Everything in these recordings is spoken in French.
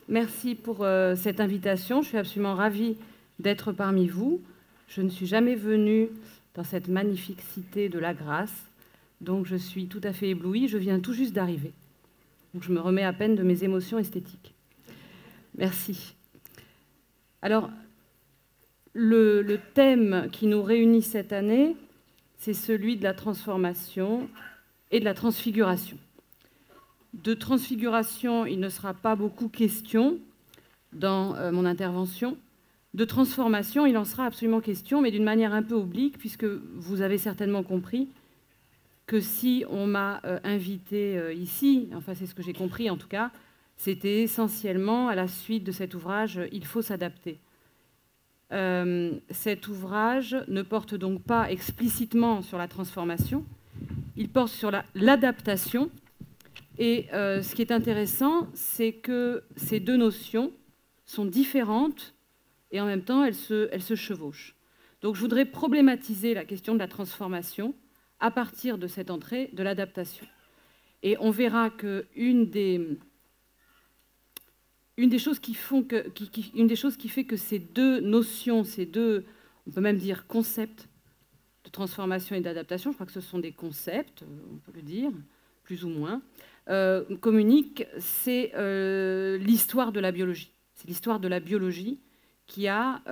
Merci pour cette invitation. Je suis absolument ravie d'être parmi vous. Je ne suis jamais venue dans cette magnifique cité de la grâce, donc je suis tout à fait éblouie. Je viens tout juste d'arriver. Donc je me remets à peine de mes émotions esthétiques. Merci. Alors, le thème qui nous réunit cette année, c'est celui de la transformation et de la transfiguration. De transfiguration, il ne sera pas beaucoup question dans mon intervention. De transformation, il en sera absolument question, mais d'une manière un peu oblique, puisque vous avez certainement compris que si on m'a invité ici, enfin c'est ce que j'ai compris en tout cas, c'était essentiellement à la suite de cet ouvrage « Il faut s'adapter ». Cet ouvrage ne porte donc pas explicitement sur la transformation, il porte sur l'adaptation. Et ce qui est intéressant, c'est que ces deux notions sont différentes et en même temps, elles se chevauchent. Donc je voudrais problématiser la question de la transformation à partir de cette entrée de l'adaptation. Et on verra qu'une des choses qui fait que ces deux notions, ces deux, on peut même dire concepts de transformation et d'adaptation, je crois que ce sont des concepts, on peut le dire, plus ou moins, communiquent, c'est l'histoire de la biologie. C'est l'histoire de la biologie qui a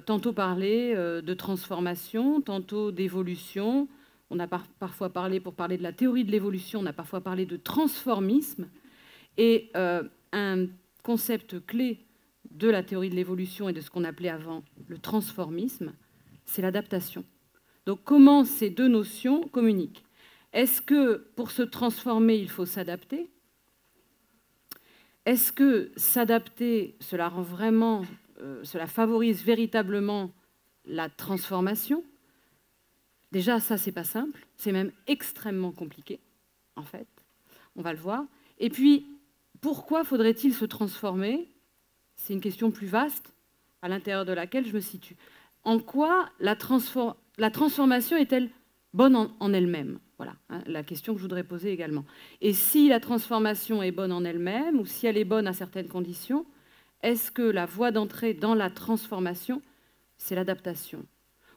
tantôt parlé de transformation, tantôt d'évolution. On a parfois parlé, pour parler de la théorie de l'évolution, on a parfois parlé de transformisme. Et un concept clé de la théorie de l'évolution et de ce qu'on appelait avant le transformisme, c'est l'adaptation. Donc comment ces deux notions communiquent? Est-ce que pour se transformer, il faut s'adapter? Est-ce que s'adapter, cela rend vraiment, cela favorise véritablement la transformation? Déjà, ça, c'est pas simple. C'est même extrêmement compliqué, en fait. On va le voir. Et puis, pourquoi faudrait-il se transformer? C'est une question plus vaste à l'intérieur de laquelle je me situe. En quoi la transformation est-elle bonne en elle-même? Voilà, hein, la question que je voudrais poser également. Et si la transformation est bonne en elle-même, ou si elle est bonne à certaines conditions, est-ce que la voie d'entrée dans la transformation, c'est l'adaptation?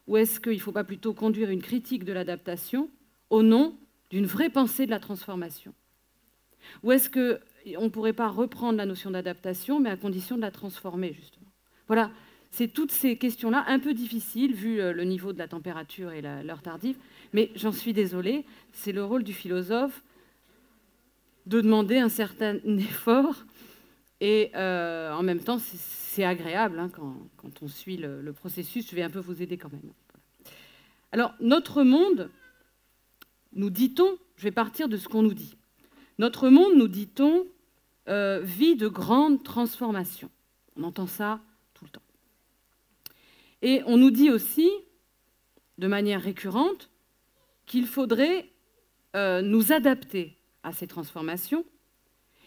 Ou est-ce qu'il ne faut pas plutôt conduire une critique de l'adaptation au nom d'une vraie pensée de la transformation? Ou est-ce qu'on ne pourrait pas reprendre la notion d'adaptation, mais à condition de la transformer, justement? Voilà, c'est toutes ces questions-là, un peu difficiles, vu le niveau de la température et l'heure tardive, mais j'en suis désolée, c'est le rôle du philosophe de demander un certain effort, et en même temps, c'est agréable hein, quand on suit le processus. Je vais un peu vous aider quand même. Alors, notre monde, nous dit-on, je vais partir de ce qu'on nous dit. Notre monde, nous dit-on, vit de grandes transformations. On entend ça tout le temps. Et on nous dit aussi, de manière récurrente, qu'il faudrait nous adapter à ces transformations.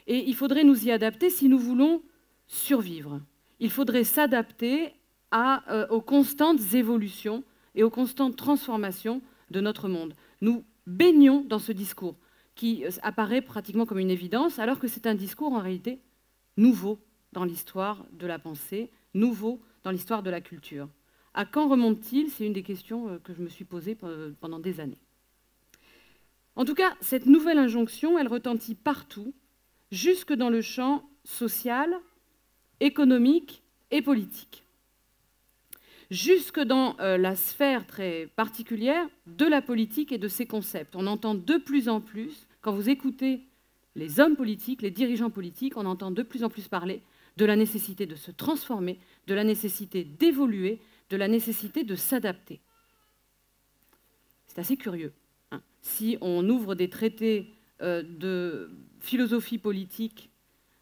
Et il faudrait nous y adapter si nous voulons survivre. Il faudrait s'adapter aux constantes évolutions et aux constantes transformations de notre monde. Nous baignons dans ce discours qui apparaît pratiquement comme une évidence, alors que c'est un discours en réalité nouveau dans l'histoire de la pensée, nouveau dans l'histoire de la culture. À quand remonte-t-il? C'est une des questions que je me suis posée pendant des années. En tout cas, cette nouvelle injonction, elle retentit partout, jusque dans le champ social, économique et politique. Jusque dans la sphère très particulière de la politique et de ses concepts. On entend de plus en plus, quand vous écoutez les hommes politiques, les dirigeants politiques, on entend de plus en plus parler de la nécessité de se transformer, de la nécessité d'évoluer, de la nécessité de s'adapter. C'est assez curieux. Hein. Si on ouvre des traités de philosophie politique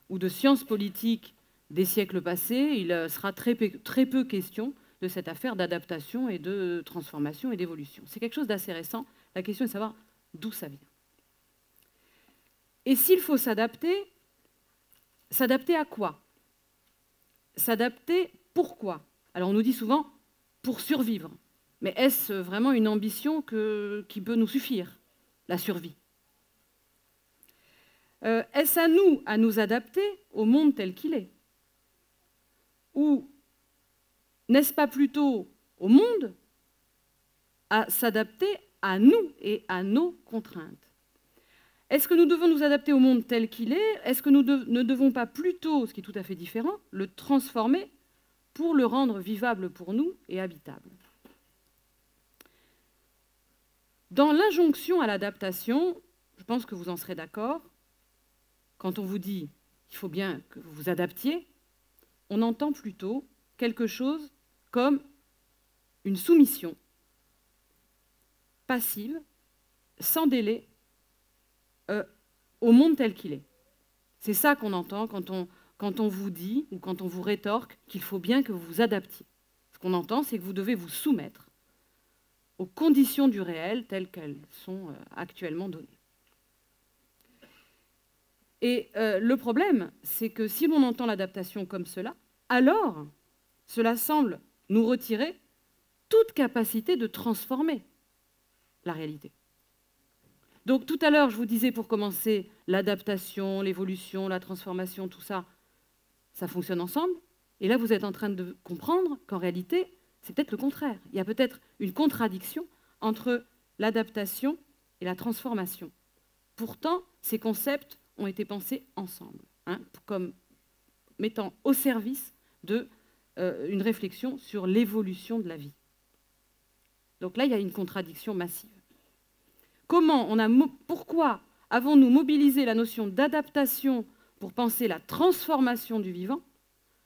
ou de sciences politiques des siècles passés, il sera très peu question de cette affaire d'adaptation et de transformation et d'évolution. C'est quelque chose d'assez récent. La question est de savoir d'où ça vient. Et s'il faut s'adapter, s'adapter à quoi? S'adapter pourquoi? Alors on nous dit souvent pour survivre. Mais est-ce vraiment une ambition qui peut nous suffire, la survie? Est-ce à nous adapter au monde tel qu'il est? Ou n'est-ce pas plutôt au monde à s'adapter à nous et à nos contraintes? Est-ce que nous devons nous adapter au monde tel qu'il est? Est-ce que nous ne devons pas plutôt, ce qui est tout à fait différent, le transformer pour le rendre vivable pour nous et habitable? Dans l'injonction à l'adaptation, je pense que vous en serez d'accord, quand on vous dit qu'il faut bien que vous vous adaptiez, on entend plutôt quelque chose comme une soumission passive, sans délai, au monde tel qu'il est. C'est ça qu'on entend quand on vous dit ou quand on vous rétorque qu'il faut bien que vous vous adaptiez. Ce qu'on entend, c'est que vous devez vous soumettre aux conditions du réel telles qu'elles sont actuellement données. Et le problème, c'est que si l'on entend l'adaptation comme cela, alors cela semble nous retirer toute capacité de transformer la réalité. Donc tout à l'heure, je vous disais pour commencer, l'adaptation, l'évolution, la transformation, tout ça, ça fonctionne ensemble. Et là, vous êtes en train de comprendre qu'en réalité, c'est peut-être le contraire. Il y a peut-être une contradiction entre l'adaptation et la transformation. Pourtant, ces concepts ont été pensés ensemble, comme mettant au service d'une réflexion sur l'évolution de la vie. Donc là, il y a une contradiction massive. Pourquoi avons-nous mobilisé la notion d'adaptation pour penser la transformation du vivant,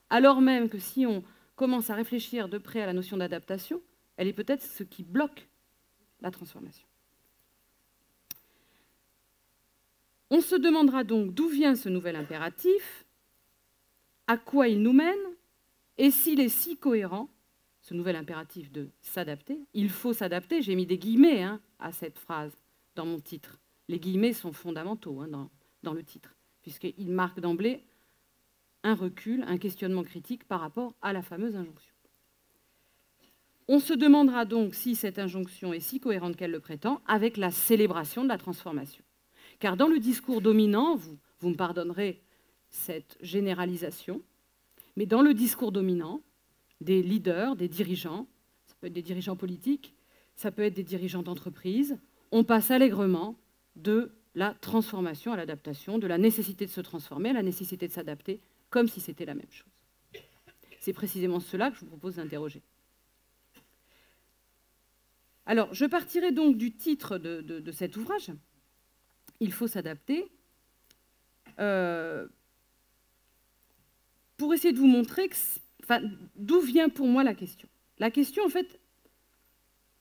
alors même que si on commence à réfléchir de près à la notion d'adaptation, elle est peut-être ce qui bloque la transformation. On se demandera donc d'où vient ce nouvel impératif, à quoi il nous mène, et s'il est si cohérent, ce nouvel impératif de s'adapter. Il faut s'adapter, j'ai mis des guillemets à cette phrase dans mon titre. Les guillemets sont fondamentaux dans le titre, puisqu'ils marquent d'emblée un recul, un questionnement critique par rapport à la fameuse injonction. On se demandera donc si cette injonction est si cohérente qu'elle le prétend avec la célébration de la transformation. Car dans le discours dominant, vous me pardonnerez cette généralisation, mais dans le discours dominant, des leaders, des dirigeants, ça peut être des dirigeants politiques, ça peut être des dirigeants d'entreprise, on passe allègrement de la transformation à l'adaptation, de la nécessité de se transformer à la nécessité de s'adapter, comme si c'était la même chose. C'est précisément cela que je vous propose d'interroger. Alors, je partirai donc du titre de cet ouvrage, « Il faut s'adapter », pour essayer de vous montrer d'où vient pour moi la question. La question, en fait,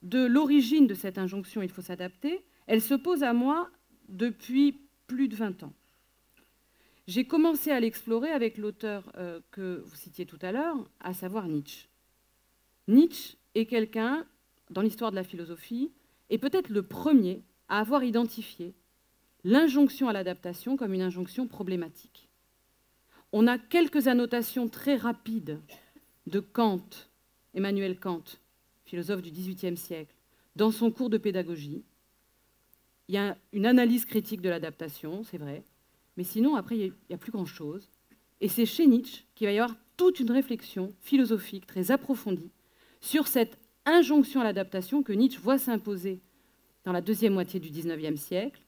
de l'origine de cette injonction « il faut s'adapter », elle se pose à moi depuis plus de 20 ans. J'ai commencé à l'explorer avec l'auteur que vous citiez tout à l'heure, à savoir Nietzsche. Nietzsche est quelqu'un, dans l'histoire de la philosophie, est peut-être le premier à avoir identifié l'injonction à l'adaptation comme une injonction problématique. On a quelques annotations très rapides de Kant, Emmanuel Kant, philosophe du XVIIIe siècle, dans son cours de pédagogie. Il y a une analyse critique de l'adaptation, c'est vrai, mais sinon, après, il n'y a plus grand-chose. Et c'est chez Nietzsche qu'il va y avoir toute une réflexion philosophique très approfondie sur cette injonction à l'adaptation que Nietzsche voit s'imposer dans la deuxième moitié du XIXe siècle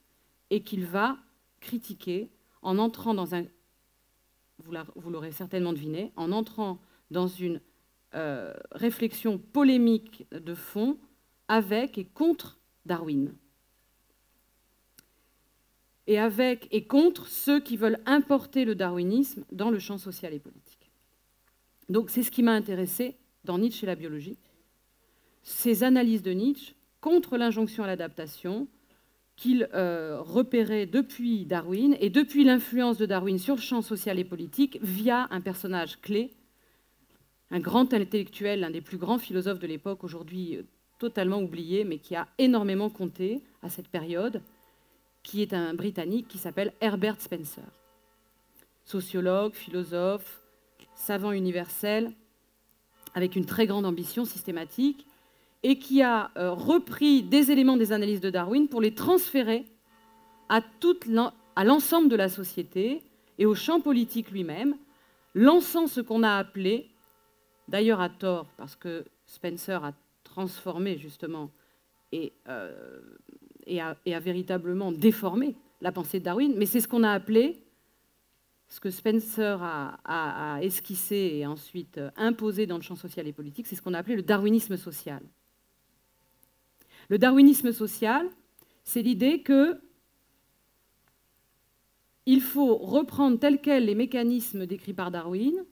et qu'il va critiquer en entrant dans un... Vous l'aurez certainement deviné, en entrant dans une réflexion polémique de fond avec et contre Darwin. Et avec et contre ceux qui veulent importer le darwinisme dans le champ social et politique. Donc c'est ce qui m'a intéressé dans Nietzsche et la biologie, ces analyses de Nietzsche contre l'injonction à l'adaptation qu'il repérait depuis Darwin et depuis l'influence de Darwin sur le champ social et politique via un personnage clé, un grand intellectuel, l'un des plus grands philosophes de l'époque, aujourd'hui totalement oublié, mais qui a énormément compté à cette période, qui est un Britannique qui s'appelle Herbert Spencer. Sociologue, philosophe, savant universel, avec une très grande ambition systématique, et qui a repris des éléments des analyses de Darwin pour les transférer à l'ensemble de la société et au champ politique lui-même, lançant ce qu'on a appelé d'ailleurs à tort, parce que Spencer a transformé justement et a véritablement déformé la pensée de Darwin, mais c'est ce qu'on a appelé, ce que Spencer a esquissé et ensuite imposé dans le champ social et politique, c'est ce qu'on a appelé le darwinisme social. Le darwinisme social, c'est l'idée que il faut reprendre tels quels les mécanismes décrits par Darwin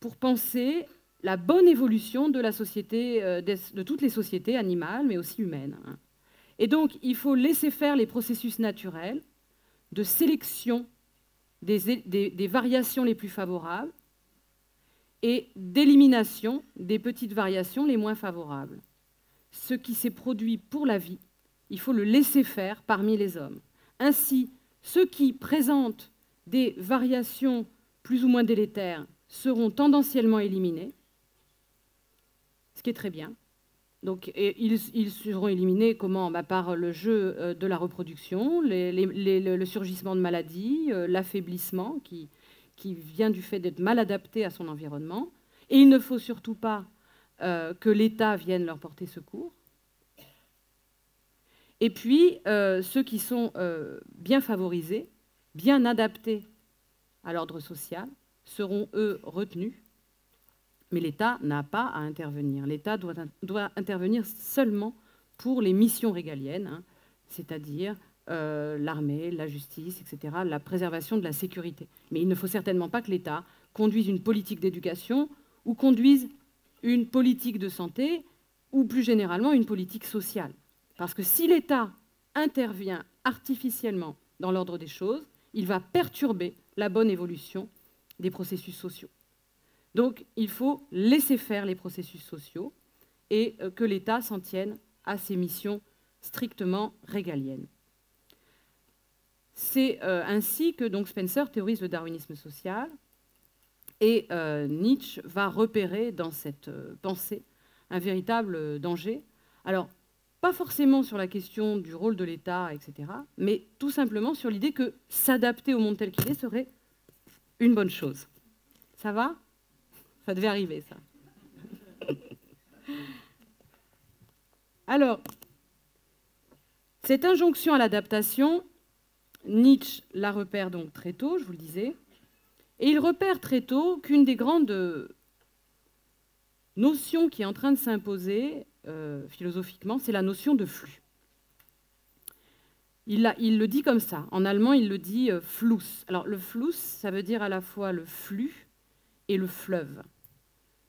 pour penser la bonne évolution de la société, de toutes les sociétés animales, mais aussi humaines. Et donc, il faut laisser faire les processus naturels de sélection des variations les plus favorables et d'élimination des petites variations les moins favorables. Ce qui s'est produit pour la vie, il faut le laisser faire parmi les hommes. Ainsi, ceux qui présentent des variations plus ou moins délétères seront tendanciellement éliminés, ce qui est très bien. Donc, ils seront éliminés comment? Par le jeu de la reproduction, le surgissement de maladies, l'affaiblissement qui vient du fait d'être mal adapté à son environnement. Et il ne faut surtout pas que l'État vienne leur porter secours. Et puis, ceux qui sont bien favorisés, bien adaptés à l'ordre social, seront, eux, retenus. Mais l'État n'a pas à intervenir. L'État doit intervenir seulement pour les missions régaliennes, hein, c'est-à-dire l'armée, la justice, etc., la préservation de la sécurité. Mais il ne faut certainement pas que l'État conduise une politique d'éducation ou conduise une politique de santé ou plus généralement une politique sociale. Parce que si l'État intervient artificiellement dans l'ordre des choses, il va perturber la bonne évolution des processus sociaux. Donc, il faut laisser faire les processus sociaux et que l'État s'en tienne à ses missions strictement régaliennes. C'est ainsi que donc, Spencer théorise le darwinisme social et Nietzsche va repérer dans cette pensée un véritable danger. Alors, pas forcément sur la question du rôle de l'État, etc., mais tout simplement sur l'idée que s'adapter au monde tel qu'il est serait une bonne chose. Ça va ? Ça devait arriver, ça. Alors, cette injonction à l'adaptation, Nietzsche la repère donc très tôt, je vous le disais, et il repère très tôt qu'une des grandes notions qui est en train de s'imposer philosophiquement, c'est la notion de flux. Il le dit comme ça. En allemand, il le dit Fluss. Alors, le Fluss, ça veut dire à la fois le flux et le fleuve.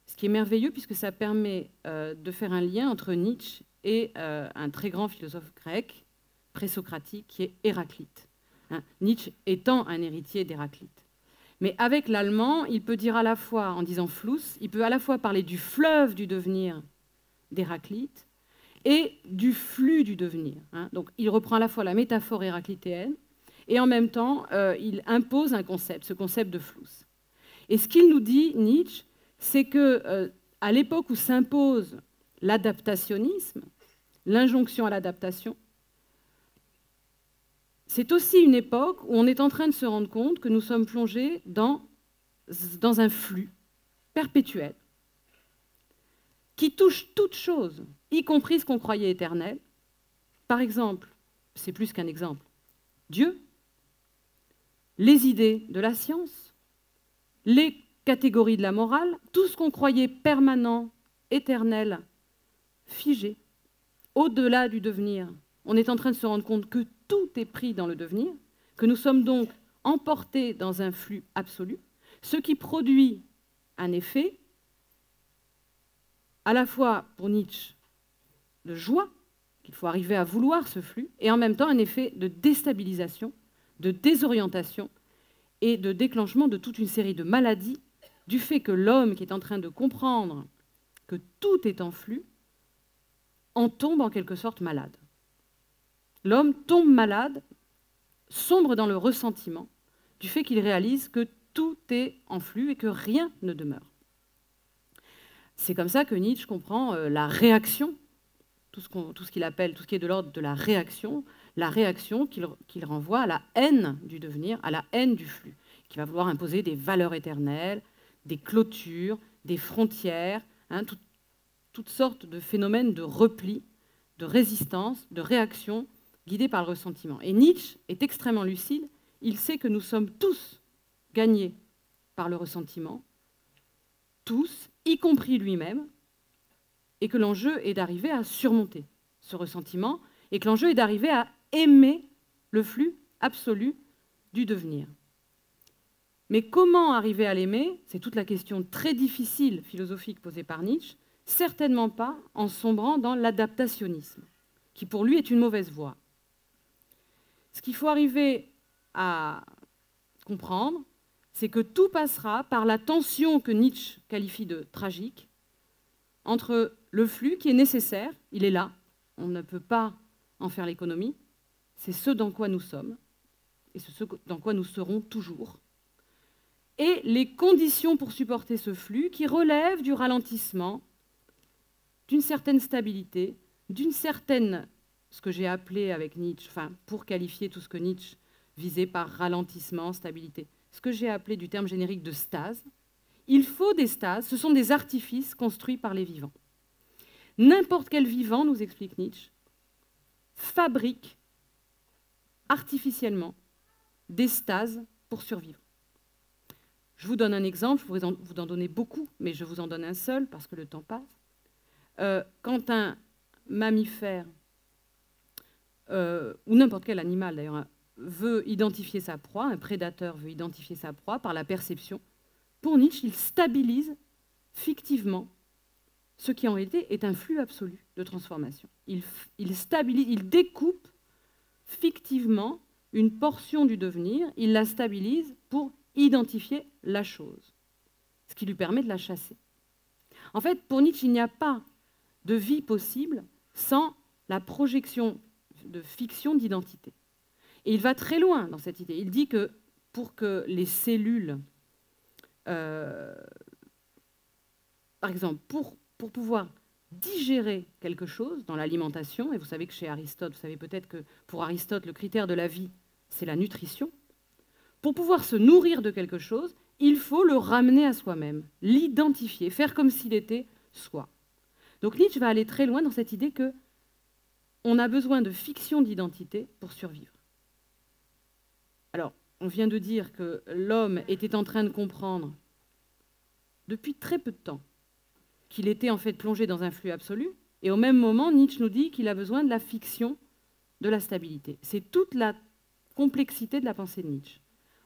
Ce qui est merveilleux puisque ça permet de faire un lien entre Nietzsche et un très grand philosophe grec, présocratique, qui est Héraclite. Hein, Nietzsche étant un héritier d'Héraclite. Mais avec l'allemand, il peut dire à la fois, en disant Fluss, il peut à la fois parler du fleuve du devenir d'Héraclite et du flux du devenir. Hein. Donc il reprend à la fois la métaphore héraclitéenne et en même temps, il impose un concept, ce concept de Fluss. Et ce qu'il nous dit, Nietzsche, c'est que à l'époque où s'impose l'adaptationnisme, l'injonction à l'adaptation, c'est aussi une époque où on est en train de se rendre compte que nous sommes plongés dans un flux perpétuel qui touche toute chose, y compris ce qu'on croyait éternel. Par exemple, c'est plus qu'un exemple, Dieu, les idées de la science, les catégories de la morale, tout ce qu'on croyait permanent, éternel, figé, au-delà du devenir. On est en train de se rendre compte que tout est pris dans le devenir, que nous sommes donc emportés dans un flux absolu, ce qui produit un effet, à la fois pour Nietzsche, de joie, qu'il faut arriver à vouloir ce flux, et en même temps un effet de déstabilisation, de désorientation et de déclenchement de toute une série de maladies du fait que l'homme qui est en train de comprendre que tout est en flux en tombe en quelque sorte malade. L'homme tombe malade, sombre dans le ressentiment du fait qu'il réalise que tout est en flux et que rien ne demeure. C'est comme ça que Nietzsche comprend la réaction, tout ce qu'il appelle, tout ce qui est de l'ordre de la réaction qu'il renvoie à la haine du devenir, à la haine du flux, qui va vouloir imposer des valeurs éternelles, des clôtures, des frontières, hein, toutes sortes de phénomènes de repli, de résistance, de réaction, guidés par le ressentiment. Et Nietzsche est extrêmement lucide, il sait que nous sommes tous gagnés par le ressentiment, tous, y compris lui-même, et que l'enjeu est d'arriver à surmonter ce ressentiment, et que l'enjeu est d'arriver à aimer le flux absolu du devenir. Mais comment arriver à l'aimer? C'est toute la question très difficile philosophique posée par Nietzsche, certainement pas en sombrant dans l'adaptationnisme, qui pour lui est une mauvaise voie. Ce qu'il faut arriver à comprendre, c'est que tout passera par la tension que Nietzsche qualifie de tragique entre le flux qui est nécessaire, il est là, on ne peut pas en faire l'économie, c'est ce dans quoi nous sommes, et ce dans quoi nous serons toujours, et les conditions pour supporter ce flux qui relèvent du ralentissement, d'une certaine stabilité, d'une certaine, ce que j'ai appelé avec Nietzsche, enfin, pour qualifier tout ce que Nietzsche visait par ralentissement, stabilité, ce que j'ai appelé du terme générique de stase. Il faut des stases, ce sont des artifices construits par les vivants. N'importe quel vivant, nous explique Nietzsche, fabrique artificiellement des stases pour survivre. Je vous donne un exemple, je pourrais vous en donner beaucoup, mais je vous en donne un seul parce que le temps passe. Quand un mammifère, ou n'importe quel animal d'ailleurs, veut identifier sa proie, un prédateur veut identifier sa proie par la perception, pour Nietzsche, il stabilise fictivement ce qui en réalité est un flux absolu de transformation. Il stabilise, il découpe fictivement une portion du devenir, il la stabilise pour identifier la chose, ce qui lui permet de la chasser. En fait, pour Nietzsche, il n'y a pas de vie possible sans la projection de fiction d'identité. Et il va très loin dans cette idée. Il dit que pour que les cellules, par exemple, pour pouvoir digérer quelque chose dans l'alimentation, et vous savez que chez Aristote, vous savez peut-être que pour Aristote, le critère de la vie, c'est la nutrition. Pour pouvoir se nourrir de quelque chose, il faut le ramener à soi-même, l'identifier, faire comme s'il était soi. Donc Nietzsche va aller très loin dans cette idée qu'on a besoin de fiction d'identité pour survivre. Alors, on vient de dire que l'homme était en train de comprendre, depuis très peu de temps, qu'il était en fait plongé dans un flux absolu, et au même moment, Nietzsche nous dit qu'il a besoin de la fiction de la stabilité. C'est toute la complexité de la pensée de Nietzsche.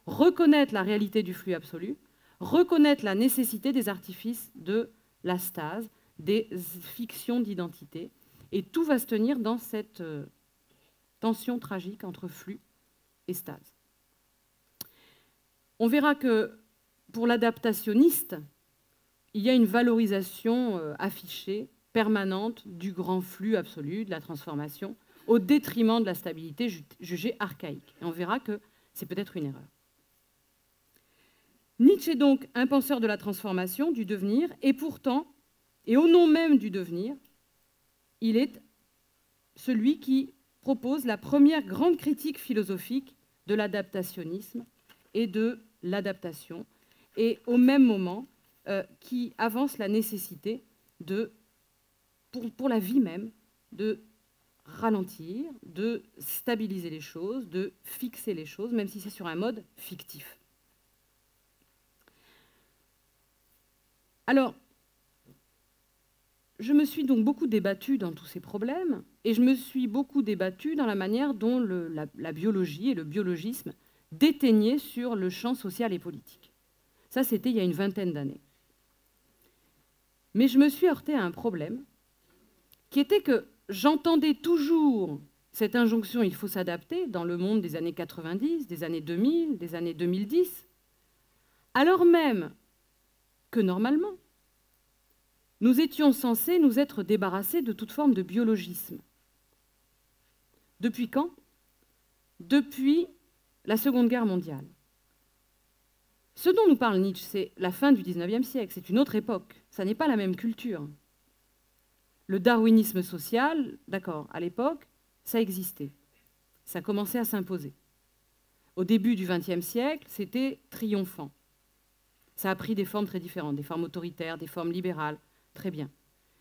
Reconnaître la réalité du flux absolu, reconnaître la nécessité des artifices de la stase, des fictions d'identité, et tout va se tenir dans cette tension tragique entre flux et stase. On verra que pour l'adaptationniste, il y a une valorisation affichée, permanente, du grand flux absolu, de la transformation, au détriment de la stabilité jugée archaïque. Et on verra que c'est peut-être une erreur. Nietzsche est donc un penseur de la transformation, du devenir, et pourtant, et au nom même du devenir, il est celui qui propose la première grande critique philosophique de l'adaptationnisme et de l'adaptation, et au même moment qui avance la nécessité de, pour la vie même, de ralentir, de stabiliser les choses, de fixer les choses, même si c'est sur un mode fictif. Alors, je me suis donc beaucoup débattue dans tous ces problèmes, et je me suis beaucoup débattue dans la manière dont la biologie et le biologisme déteignaient sur le champ social et politique. Ça, c'était il y a une vingtaine d'années. Mais je me suis heurtée à un problème qui était que j'entendais toujours cette injonction « il faut s'adapter » dans le monde des années 90, des années 2000, des années 2010, alors même que normalement, nous étions censés nous être débarrassés de toute forme de biologisme. Depuis quand? Depuis la Seconde Guerre mondiale. Ce dont nous parle Nietzsche, c'est la fin du XIXe siècle, c'est une autre époque, ça n'est pas la même culture. Le darwinisme social, d'accord, à l'époque, ça existait, ça commençait à s'imposer. Au début du XXe siècle, c'était triomphant. Ça a pris des formes très différentes, des formes autoritaires, des formes libérales, très bien.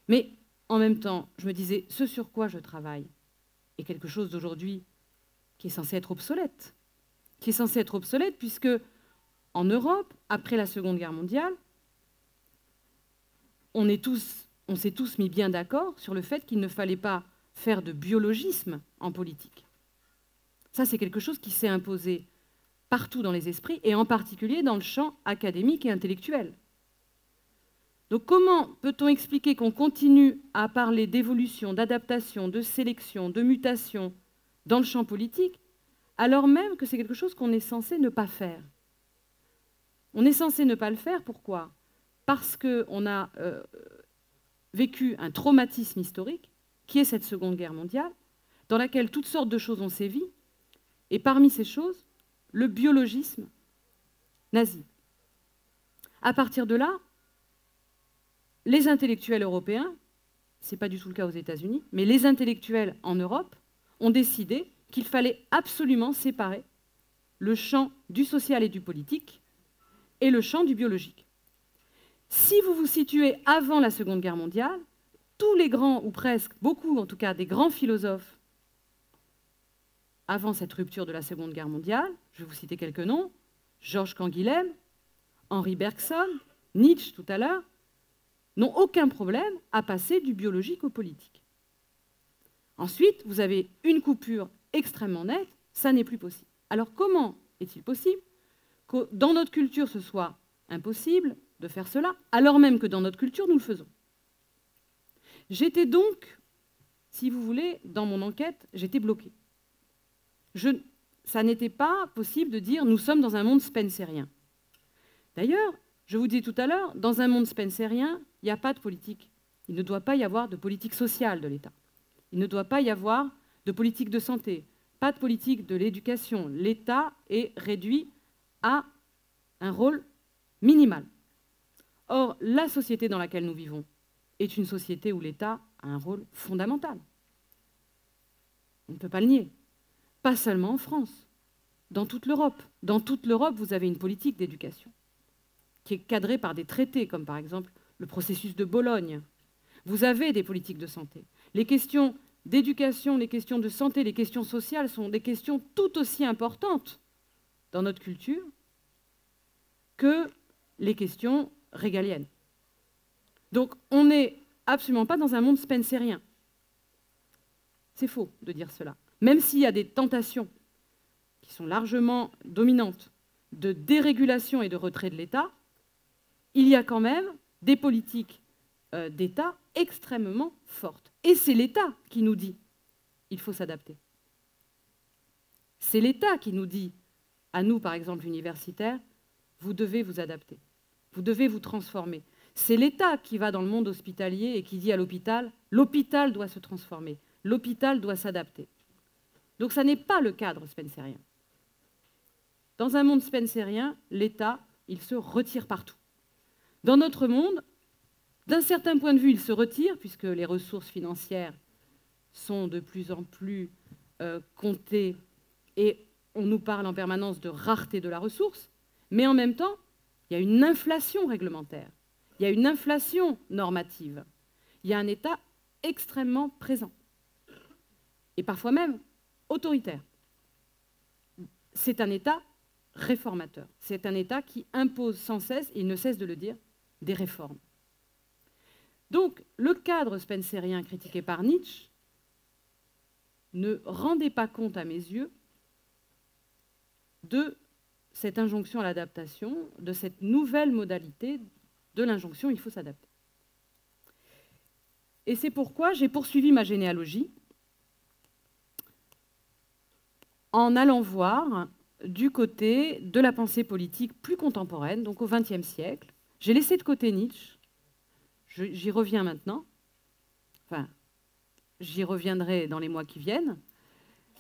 Mais en même temps, je me disais, ce sur quoi je travaille est quelque chose d'aujourd'hui qui est censé être obsolète. Qui est censé être obsolète puisque, en Europe, après la Seconde Guerre mondiale, on s'est tous mis bien d'accord sur le fait qu'il ne fallait pas faire de biologisme en politique. Ça, c'est quelque chose qui s'est imposé partout dans les esprits, et en particulier dans le champ académique et intellectuel. Donc comment peut-on expliquer qu'on continue à parler d'évolution, d'adaptation, de sélection, de mutation dans le champ politique, alors même que c'est quelque chose qu'on est censé ne pas faire? On est censé ne pas le faire, pourquoi? Parce qu'on a vécu un traumatisme historique, qui est cette Seconde Guerre mondiale, dans laquelle toutes sortes de choses ont sévi, et parmi ces choses, le biologisme nazi. À partir de là, les intellectuels européens, ce n'est pas du tout le cas aux États-Unis, mais les intellectuels en Europe ont décidé qu'il fallait absolument séparer le champ du social et du politique et le champ du biologique. Si vous vous situez avant la Seconde Guerre mondiale, tous les grands, ou presque, beaucoup en tout cas, des grands philosophes avant cette rupture de la Seconde Guerre mondiale, je vais vous citer quelques noms, Georges Canguilhem, Henri Bergson, Nietzsche tout à l'heure, n'ont aucun problème à passer du biologique au politique. Ensuite, vous avez une coupure extrêmement nette, ça n'est plus possible. Alors comment est-il possible que dans notre culture ce soit impossible de faire cela, alors même que dans notre culture nous le faisons? J'étais donc, si vous voulez, dans mon enquête, j'étais bloquée. Ça n'était pas possible de dire « nous sommes dans un monde spencerien ». D'ailleurs, je vous dis tout à l'heure, dans un monde spencerien, il n'y a pas de politique. Il ne doit pas y avoir de politique sociale de l'État. Il ne doit pas y avoir de politique de santé, pas de politique de l'éducation. L'État est réduit à un rôle minimal. Or, la société dans laquelle nous vivons est une société où l'État a un rôle fondamental. On ne peut pas le nier. Pas seulement en France, dans toute l'Europe. Dans toute l'Europe, vous avez une politique d'éducation qui est cadrée par des traités, comme par exemple le processus de Bologne. Vous avez des politiques de santé. Les questions d'éducation, les questions de santé, les questions sociales sont des questions tout aussi importantes dans notre culture que les questions régaliennes. Donc on n'est absolument pas dans un monde spencerien. C'est faux de dire cela. Même s'il y a des tentations qui sont largement dominantes de dérégulation et de retrait de l'État, il y a quand même des politiques d'État extrêmement fortes. Et c'est l'État qui nous dit il faut s'adapter. C'est l'État qui nous dit, à nous par exemple universitaires, vous devez vous adapter, vous devez vous transformer. C'est l'État qui va dans le monde hospitalier et qui dit à l'hôpital doit se transformer, l'hôpital doit s'adapter. Donc ça n'est pas le cadre spencerien. Dans un monde spencerien, l'État, il se retire partout. Dans notre monde, d'un certain point de vue, il se retire, puisque les ressources financières sont de plus en plus comptées et on nous parle en permanence de rareté de la ressource, mais en même temps, il y a une inflation réglementaire, il y a une inflation normative, il y a un État extrêmement présent, et parfois même autoritaire. C'est un État réformateur, c'est un État qui impose sans cesse, et il ne cesse de le dire, des réformes. Donc, le cadre spencerien critiqué par Nietzsche ne rendait pas compte, à mes yeux, de cette injonction à l'adaptation, de cette nouvelle modalité de l'injonction « il faut s'adapter ». Et c'est pourquoi j'ai poursuivi ma généalogie en allant voir du côté de la pensée politique plus contemporaine, donc au XXe siècle. J'ai laissé de côté Nietzsche, j'y reviens maintenant, enfin, j'y reviendrai dans les mois qui viennent.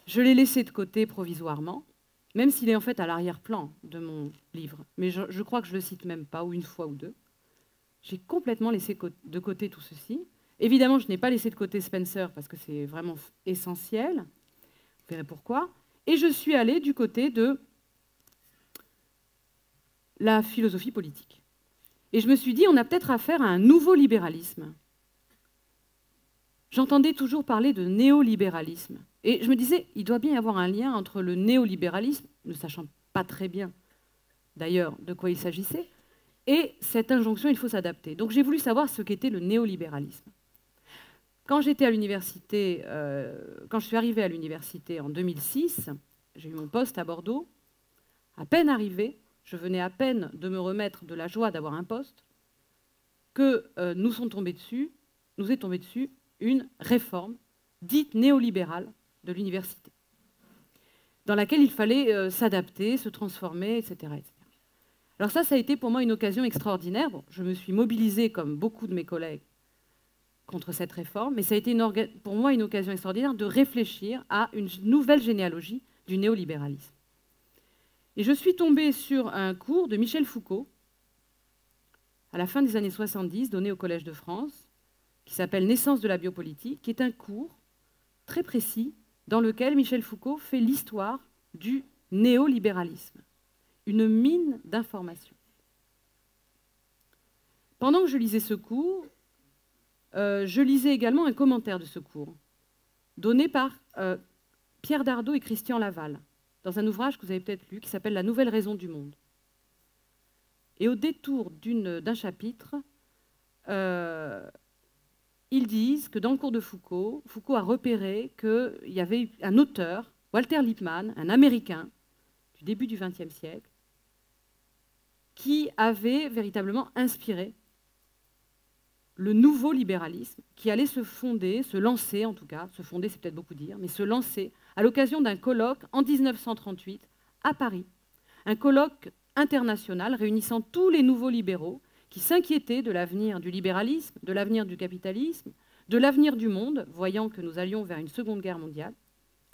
Je l'ai laissé de côté provisoirement, même s'il est en fait à l'arrière-plan de mon livre. Mais je crois que je ne le cite même pas, ou une fois ou deux. J'ai complètement laissé de côté tout ceci. Évidemment, je n'ai pas laissé de côté Spencer, parce que c'est vraiment essentiel. Vous verrez pourquoi. Et je suis allée du côté de la philosophie politique. Et je me suis dit, on a peut-être affaire à un nouveau libéralisme. J'entendais toujours parler de néolibéralisme. Et je me disais, il doit bien y avoir un lien entre le néolibéralisme, ne sachant pas très bien d'ailleurs de quoi il s'agissait, et cette injonction, il faut s'adapter. Donc j'ai voulu savoir ce qu'était le néolibéralisme. Quand j'étais à l'université, quand je suis arrivée à l'université en 2006, j'ai eu mon poste à Bordeaux. À peine arrivée, je venais à peine de me remettre de la joie d'avoir un poste, que nous est tombée dessus une réforme dite néolibérale de l'université, dans laquelle il fallait s'adapter, se transformer, etc., etc. Alors ça a été pour moi une occasion extraordinaire. Bon, je me suis mobilisée, comme beaucoup de mes collègues, contre cette réforme, mais ça a été pour moi une occasion extraordinaire de réfléchir à une nouvelle généalogie du néolibéralisme. Et je suis tombée sur un cours de Michel Foucault, à la fin des années 70, donné au Collège de France, qui s'appelle « Naissance de la biopolitique », qui est un cours très précis dans lequel Michel Foucault fait l'histoire du néolibéralisme. Une mine d'informations. Pendant que je lisais ce cours, je lisais également un commentaire de ce cours, donné par Pierre Dardot et Christian Laval, dans un ouvrage que vous avez peut-être lu, qui s'appelle « La nouvelle raison du monde ». Et au détour d'un chapitre, ils disent que dans le cours de Foucault, Foucault a repéré qu'il y avait un auteur, Walter Lippmann, un Américain, du début du XXe siècle, qui avait véritablement inspiré le nouveau libéralisme qui allait se fonder, se lancer en tout cas, se fonder c'est peut-être beaucoup dire, mais se lancer à l'occasion d'un colloque en 1938 à Paris. Un colloque international réunissant tous les nouveaux libéraux qui s'inquiétaient de l'avenir du libéralisme, de l'avenir du capitalisme, de l'avenir du monde, voyant que nous allions vers une Seconde Guerre mondiale.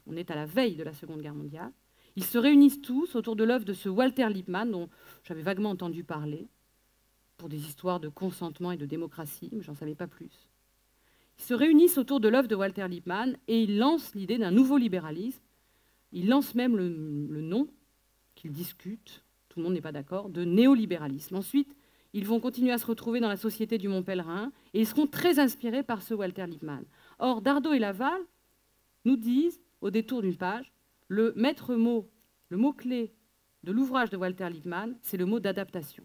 On est à la veille de la Seconde Guerre mondiale. Ils se réunissent tous autour de l'œuvre de ce Walter Lippmann, dont j'avais vaguement entendu parler, pour des histoires de consentement et de démocratie, mais j'en savais pas plus. Ils se réunissent autour de l'œuvre de Walter Lippmann et ils lancent l'idée d'un nouveau libéralisme. Ils lancent même le nom, qu'ils discutent, tout le monde n'est pas d'accord, de néolibéralisme. Ensuite, ils vont continuer à se retrouver dans la Société du Mont Pèlerin et ils seront très inspirés par ce Walter Lippmann. Or, Dardot et Laval nous disent, au détour d'une page, le maître mot, le mot-clé de l'ouvrage de Walter Lippmann, c'est le mot d'adaptation.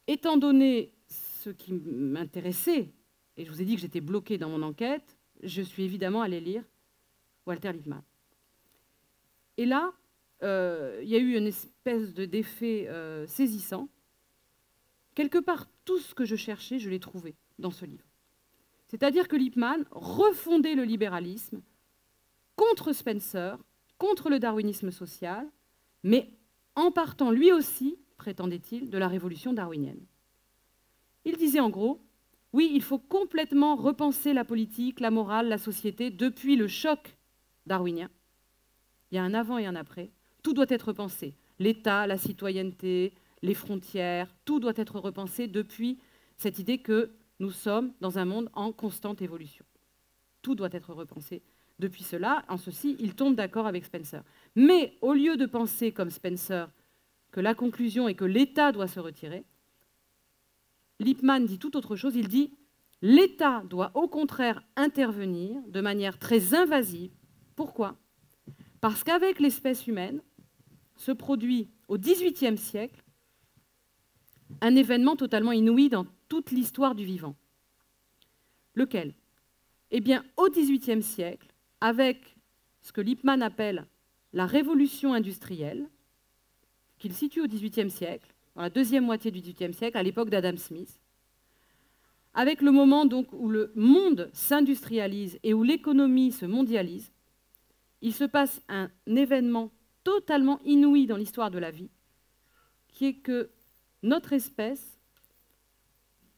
Étant donné ce qui m'intéressait, et je vous ai dit que j'étais bloquée dans mon enquête, je suis évidemment allée lire Walter Lippmann. Et là, il y a eu une espèce d'effet saisissant. Quelque part, tout ce que je cherchais, je l'ai trouvé dans ce livre. C'est-à-dire que Lippmann refondait le libéralisme contre Spencer, contre le darwinisme social, mais en partant lui aussi, prétendait-il, de la révolution darwinienne. Il disait en gros, oui, il faut complètement repenser la politique, la morale, la société depuis le choc darwinien. Il y a un avant et un après. Tout doit être repensé. L'État, la citoyenneté, les frontières, tout doit être repensé depuis cette idée que nous sommes dans un monde en constante évolution. Tout doit être repensé depuis cela. En ceci, il tombe d'accord avec Spencer. Mais au lieu de penser comme Spencer que la conclusion est que l'État doit se retirer, Lippmann dit tout autre chose. Il dit « l'État doit au contraire intervenir de manière très invasive ». Pourquoi ? Parce qu'avec l'espèce humaine se produit au XVIIIe siècle un événement totalement inouï dans toute l'histoire du vivant. Lequel ? Eh bien, au XVIIIe siècle, avec ce que Lippmann appelle la révolution industrielle, qu'il situe au XVIIIe siècle, dans la deuxième moitié du XVIIIe siècle, à l'époque d'Adam Smith, avec le moment donc où le monde s'industrialise et où l'économie se mondialise, il se passe un événement totalement inouï dans l'histoire de la vie, qui est que notre espèce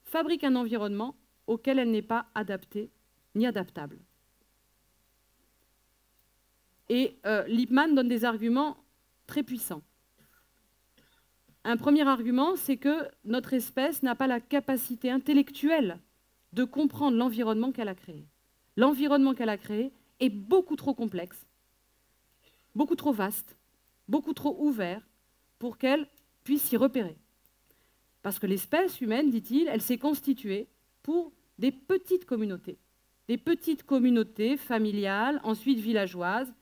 fabrique un environnement auquel elle n'est pas adaptée ni adaptable. Et Lippmann donne des arguments très puissants. Un premier argument, c'est que notre espèce n'a pas la capacité intellectuelle de comprendre l'environnement qu'elle a créé. L'environnement qu'elle a créé est beaucoup trop complexe, beaucoup trop vaste, beaucoup trop ouvert pour qu'elle puisse s'y repérer. Parce que l'espèce humaine, dit-il, elle s'est constituée pour des petites communautés familiales, ensuite villageoises.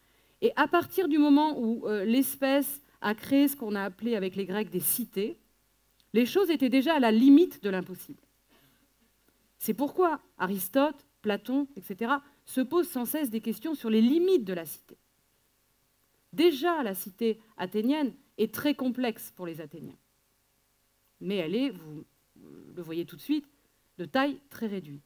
Et à partir du moment où l'espèce a créé ce qu'on a appelé avec les Grecs des cités, les choses étaient déjà à la limite de l'impossible. C'est pourquoi Aristote, Platon, etc., se posent sans cesse des questions sur les limites de la cité. Déjà, la cité athénienne est très complexe pour les Athéniens. Mais elle est, vous le voyez tout de suite, de taille très réduite.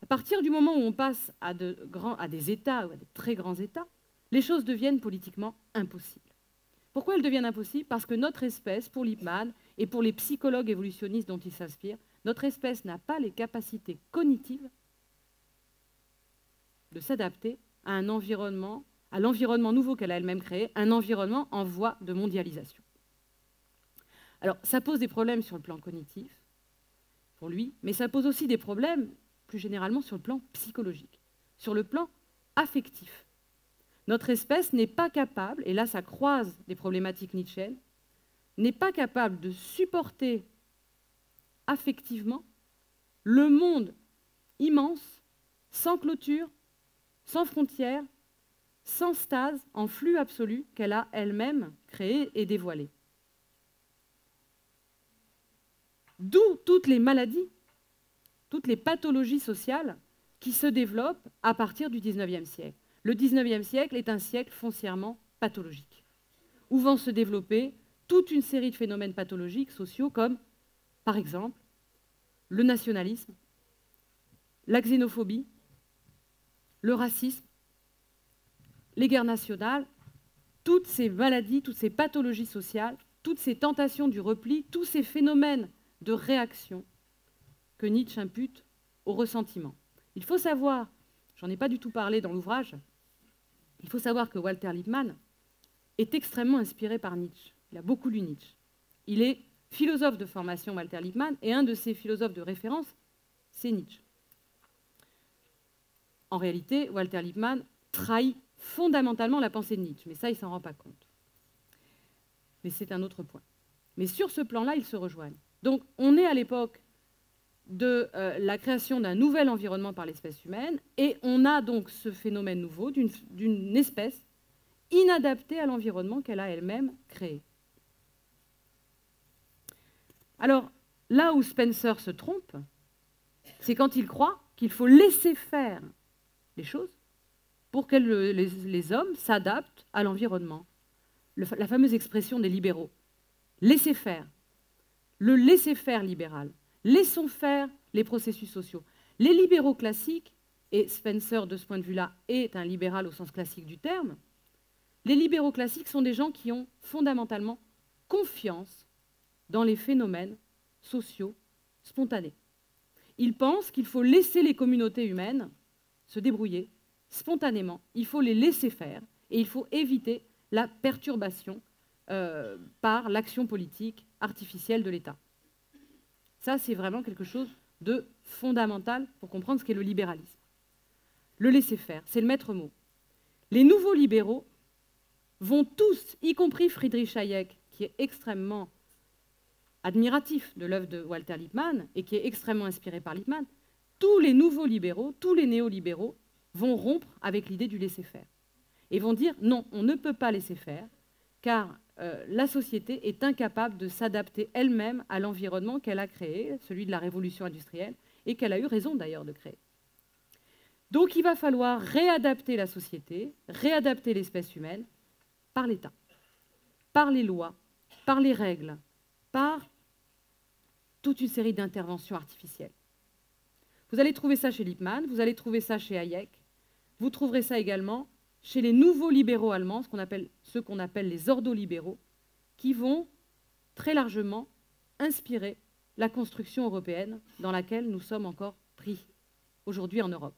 À partir du moment où on passe à des États ou à des très grands États, les choses deviennent politiquement impossibles. Pourquoi elles deviennent impossibles? Parce que notre espèce, pour Lippmann et pour les psychologues évolutionnistes dont il s'inspire, notre espèce n'a pas les capacités cognitives de s'adapter à un environnement, à l'environnement nouveau qu'elle a elle-même créé, un environnement en voie de mondialisation. Alors, ça pose des problèmes sur le plan cognitif, pour lui, mais ça pose aussi des problèmes, plus généralement, sur le plan psychologique, sur le plan affectif. Notre espèce n'est pas capable, et là ça croise des problématiques nietzschéennes, n'est pas capable de supporter affectivement le monde immense, sans clôture, sans frontières, sans stase, en flux absolu qu'elle a elle-même créé et dévoilé. D'où toutes les maladies, toutes les pathologies sociales qui se développent à partir du XIXe siècle. Le XIXe siècle est un siècle foncièrement pathologique, où vont se développer toute une série de phénomènes pathologiques sociaux comme, par exemple, le nationalisme, la xénophobie, le racisme, les guerres nationales, toutes ces maladies, toutes ces pathologies sociales, toutes ces tentations du repli, tous ces phénomènes de réaction que Nietzsche impute au ressentiment. Il faut savoir, j'en ai pas du tout parlé dans l'ouvrage, il faut savoir que Walter Lippmann est extrêmement inspiré par Nietzsche. Il a beaucoup lu Nietzsche. Il est philosophe de formation, Walter Lippmann, et un de ses philosophes de référence, c'est Nietzsche. En réalité, Walter Lippmann trahit fondamentalement la pensée de Nietzsche, mais ça, il ne s'en rend pas compte. Mais c'est un autre point. Mais sur ce plan-là, ils se rejoignent. Donc, on est à l'époque de la création d'un nouvel environnement par l'espèce humaine, et on a donc ce phénomène nouveau d'une espèce inadaptée à l'environnement qu'elle a elle-même créé. Alors, là où Spencer se trompe, c'est quand il croit qu'il faut laisser faire les choses pour que les hommes s'adaptent à l'environnement. La fameuse expression des libéraux. Laisser faire. Le laisser-faire libéral. Laissons faire les processus sociaux. Les libéraux classiques, et Spencer, de ce point de vue-là, est un libéral au sens classique du terme, les libéraux classiques sont des gens qui ont fondamentalement confiance dans les phénomènes sociaux spontanés. Ils pensent qu'il faut laisser les communautés humaines se débrouiller spontanément, il faut les laisser faire, et il faut éviter la perturbation par l'action politique artificielle de l'État. Ça, c'est vraiment quelque chose de fondamental pour comprendre ce qu'est le libéralisme. Le laisser-faire, c'est le maître mot. Les nouveaux libéraux vont tous, y compris Friedrich Hayek, qui est extrêmement admiratif de l'œuvre de Walter Lippmann et qui est extrêmement inspiré par Lippmann, tous les nouveaux libéraux, tous les néolibéraux vont rompre avec l'idée du laisser-faire et vont dire non, on ne peut pas laisser faire car la société est incapable de s'adapter elle-même à l'environnement qu'elle a créé, celui de la révolution industrielle, et qu'elle a eu raison d'ailleurs de créer. Donc il va falloir réadapter la société, réadapter l'espèce humaine par l'État, par les lois, par les règles, par toute une série d'interventions artificielles. Vous allez trouver ça chez Lippmann, vous allez trouver ça chez Hayek, vous trouverez ça également chez les nouveaux libéraux allemands, ceux qu'on appelle les ordolibéraux, qui vont très largement inspirer la construction européenne dans laquelle nous sommes encore pris aujourd'hui en Europe.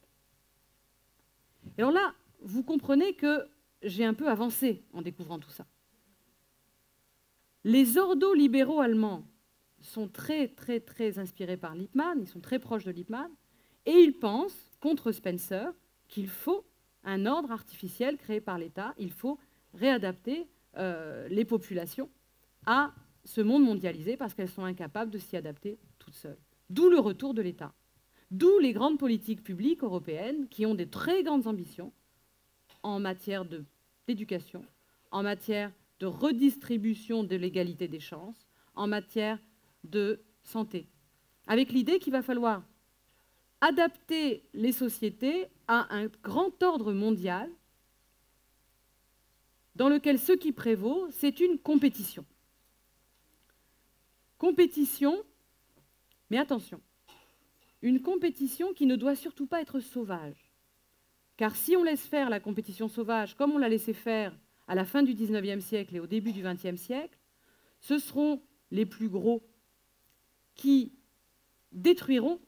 Et alors là, vous comprenez que j'ai un peu avancé en découvrant tout ça. Les ordolibéraux allemands sont très, très, très inspirés par Lippmann, ils sont très proches de Lippmann, et ils pensent, contre Spencer, qu'il faut un ordre artificiel créé par l'État, il faut réadapter les populations à ce monde mondialisé parce qu'elles sont incapables de s'y adapter toutes seules. D'où le retour de l'État. D'où les grandes politiques publiques européennes qui ont des très grandes ambitions en matière d'éducation, en matière de redistribution de l'égalité des chances, en matière de santé. Avec l'idée qu'il va falloir adapter les sociétés à un grand ordre mondial dans lequel ce qui prévaut, c'est une compétition. Compétition, mais attention, une compétition qui ne doit surtout pas être sauvage. Car si on laisse faire la compétition sauvage, comme on l'a laissé faire à la fin du XIXe siècle et au début du XXe siècle, ce seront les plus gros qui détruiront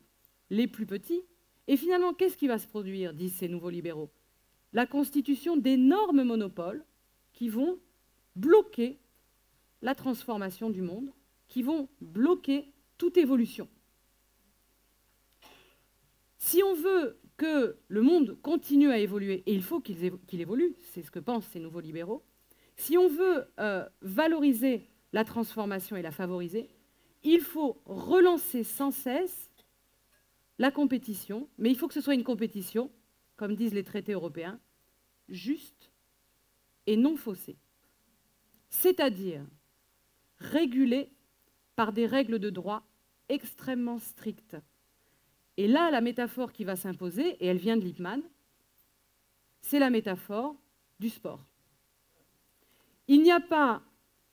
les plus petits. Et finalement, qu'est-ce qui va se produire, disent ces nouveaux libéraux? La constitution d'énormes monopoles qui vont bloquer la transformation du monde, qui vont bloquer toute évolution. Si on veut que le monde continue à évoluer, et il faut qu'il évolue, c'est ce que pensent ces nouveaux libéraux, si on veut valoriser la transformation et la favoriser, il faut relancer sans cesse la compétition, mais il faut que ce soit une compétition, comme disent les traités européens, juste et non faussée. C'est-à-dire régulée par des règles de droit extrêmement strictes. Et là, la métaphore qui va s'imposer, et elle vient de Lippmann, c'est la métaphore du sport. Il n'y a pas,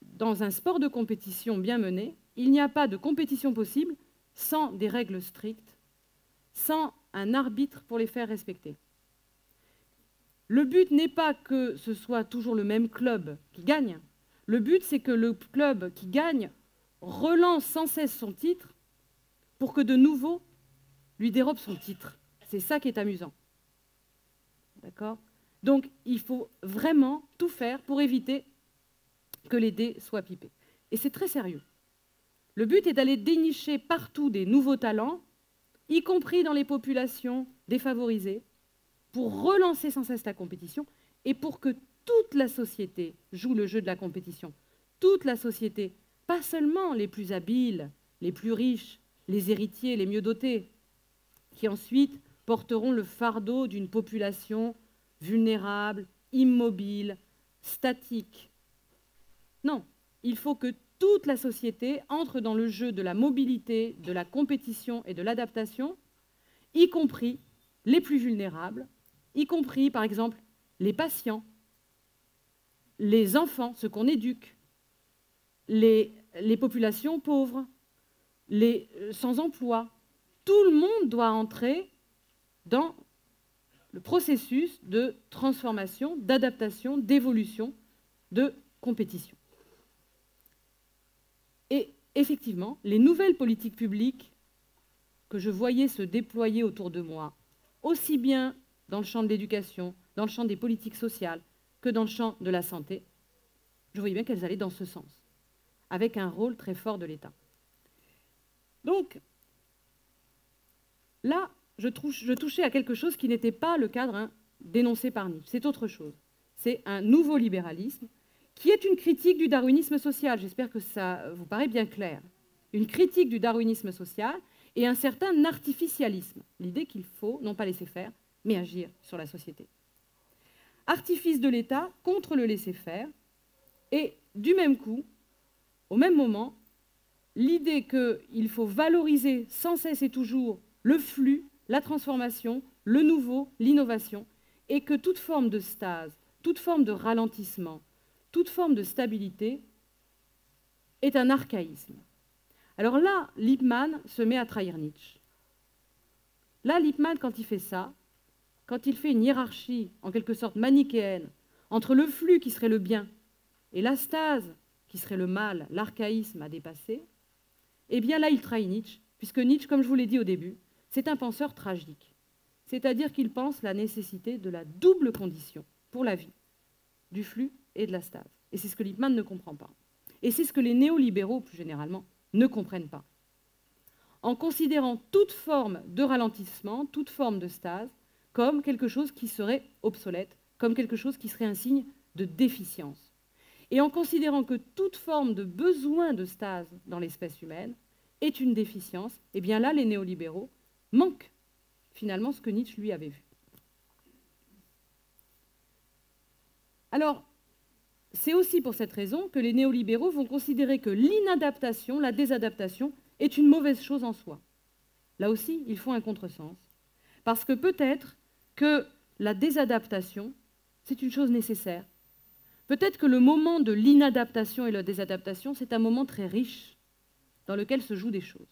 dans un sport de compétition bien mené, il n'y a pas de compétition possible sans des règles strictes, sans un arbitre pour les faire respecter. Le but n'est pas que ce soit toujours le même club qui gagne. Le but, c'est que le club qui gagne relance sans cesse son titre pour que de nouveau lui dérobe son titre. C'est ça qui est amusant. D'accord? Donc, il faut vraiment tout faire pour éviter que les dés soient pipés. Et c'est très sérieux. Le but est d'aller dénicher partout des nouveaux talents, y compris dans les populations défavorisées, pour relancer sans cesse la compétition et pour que toute la société joue le jeu de la compétition. Toute la société, pas seulement les plus habiles, les plus riches, les héritiers, les mieux dotés, qui ensuite porteront le fardeau d'une population vulnérable, immobile, statique. Non, il faut que toute la société entre dans le jeu de la mobilité, de la compétition et de l'adaptation, y compris les plus vulnérables, y compris, par exemple, les patients, les enfants, ceux qu'on éduque, les populations pauvres, les sans-emploi. Tout le monde doit entrer dans le processus de transformation, d'adaptation, d'évolution, de compétition. Et effectivement, les nouvelles politiques publiques que je voyais se déployer autour de moi, aussi bien dans le champ de l'éducation, dans le champ des politiques sociales, que dans le champ de la santé, je voyais bien qu'elles allaient dans ce sens, avec un rôle très fort de l'État. Donc, là, je touchais à quelque chose qui n'était pas le cadre dénoncé par Nietzsche. C'est autre chose. C'est un nouveau libéralisme qui est une critique du darwinisme social. J'espère que ça vous paraît bien clair. Une critique du darwinisme social et un certain artificialisme. L'idée qu'il faut non pas laisser faire, mais agir sur la société. Artifice de l'État contre le laisser-faire et du même coup, au même moment, l'idée qu'il faut valoriser sans cesse et toujours le flux, la transformation, le nouveau, l'innovation, et que toute forme de stase, toute forme de ralentissement, toute forme de stabilité est un archaïsme. Alors là, Lippmann se met à trahir Nietzsche. Là, Lippmann, quand il fait ça, quand il fait une hiérarchie, en quelque sorte manichéenne, entre le flux qui serait le bien et la stase qui serait le mal, l'archaïsme à dépasser, eh bien là, il trahit Nietzsche, puisque Nietzsche, comme je vous l'ai dit au début, c'est un penseur tragique. C'est-à-dire qu'il pense la nécessité de la double condition pour la vie, du flux et de la stase. Et c'est ce que Lippmann ne comprend pas. Et c'est ce que les néolibéraux, plus généralement, ne comprennent pas. En considérant toute forme de ralentissement, toute forme de stase, comme quelque chose qui serait obsolète, comme quelque chose qui serait un signe de déficience. et en considérant que toute forme de besoin de stase dans l'espèce humaine est une déficience, eh bien là, les néolibéraux manquent finalement ce que Nietzsche lui avait vu. Alors, c'est aussi pour cette raison que les néolibéraux vont considérer que l'inadaptation, la désadaptation, est une mauvaise chose en soi. Là aussi, ils font un contresens. Parce que peut-être que la désadaptation, c'est une chose nécessaire. Peut-être que le moment de l'inadaptation et de la désadaptation, c'est un moment très riche dans lequel se jouent des choses.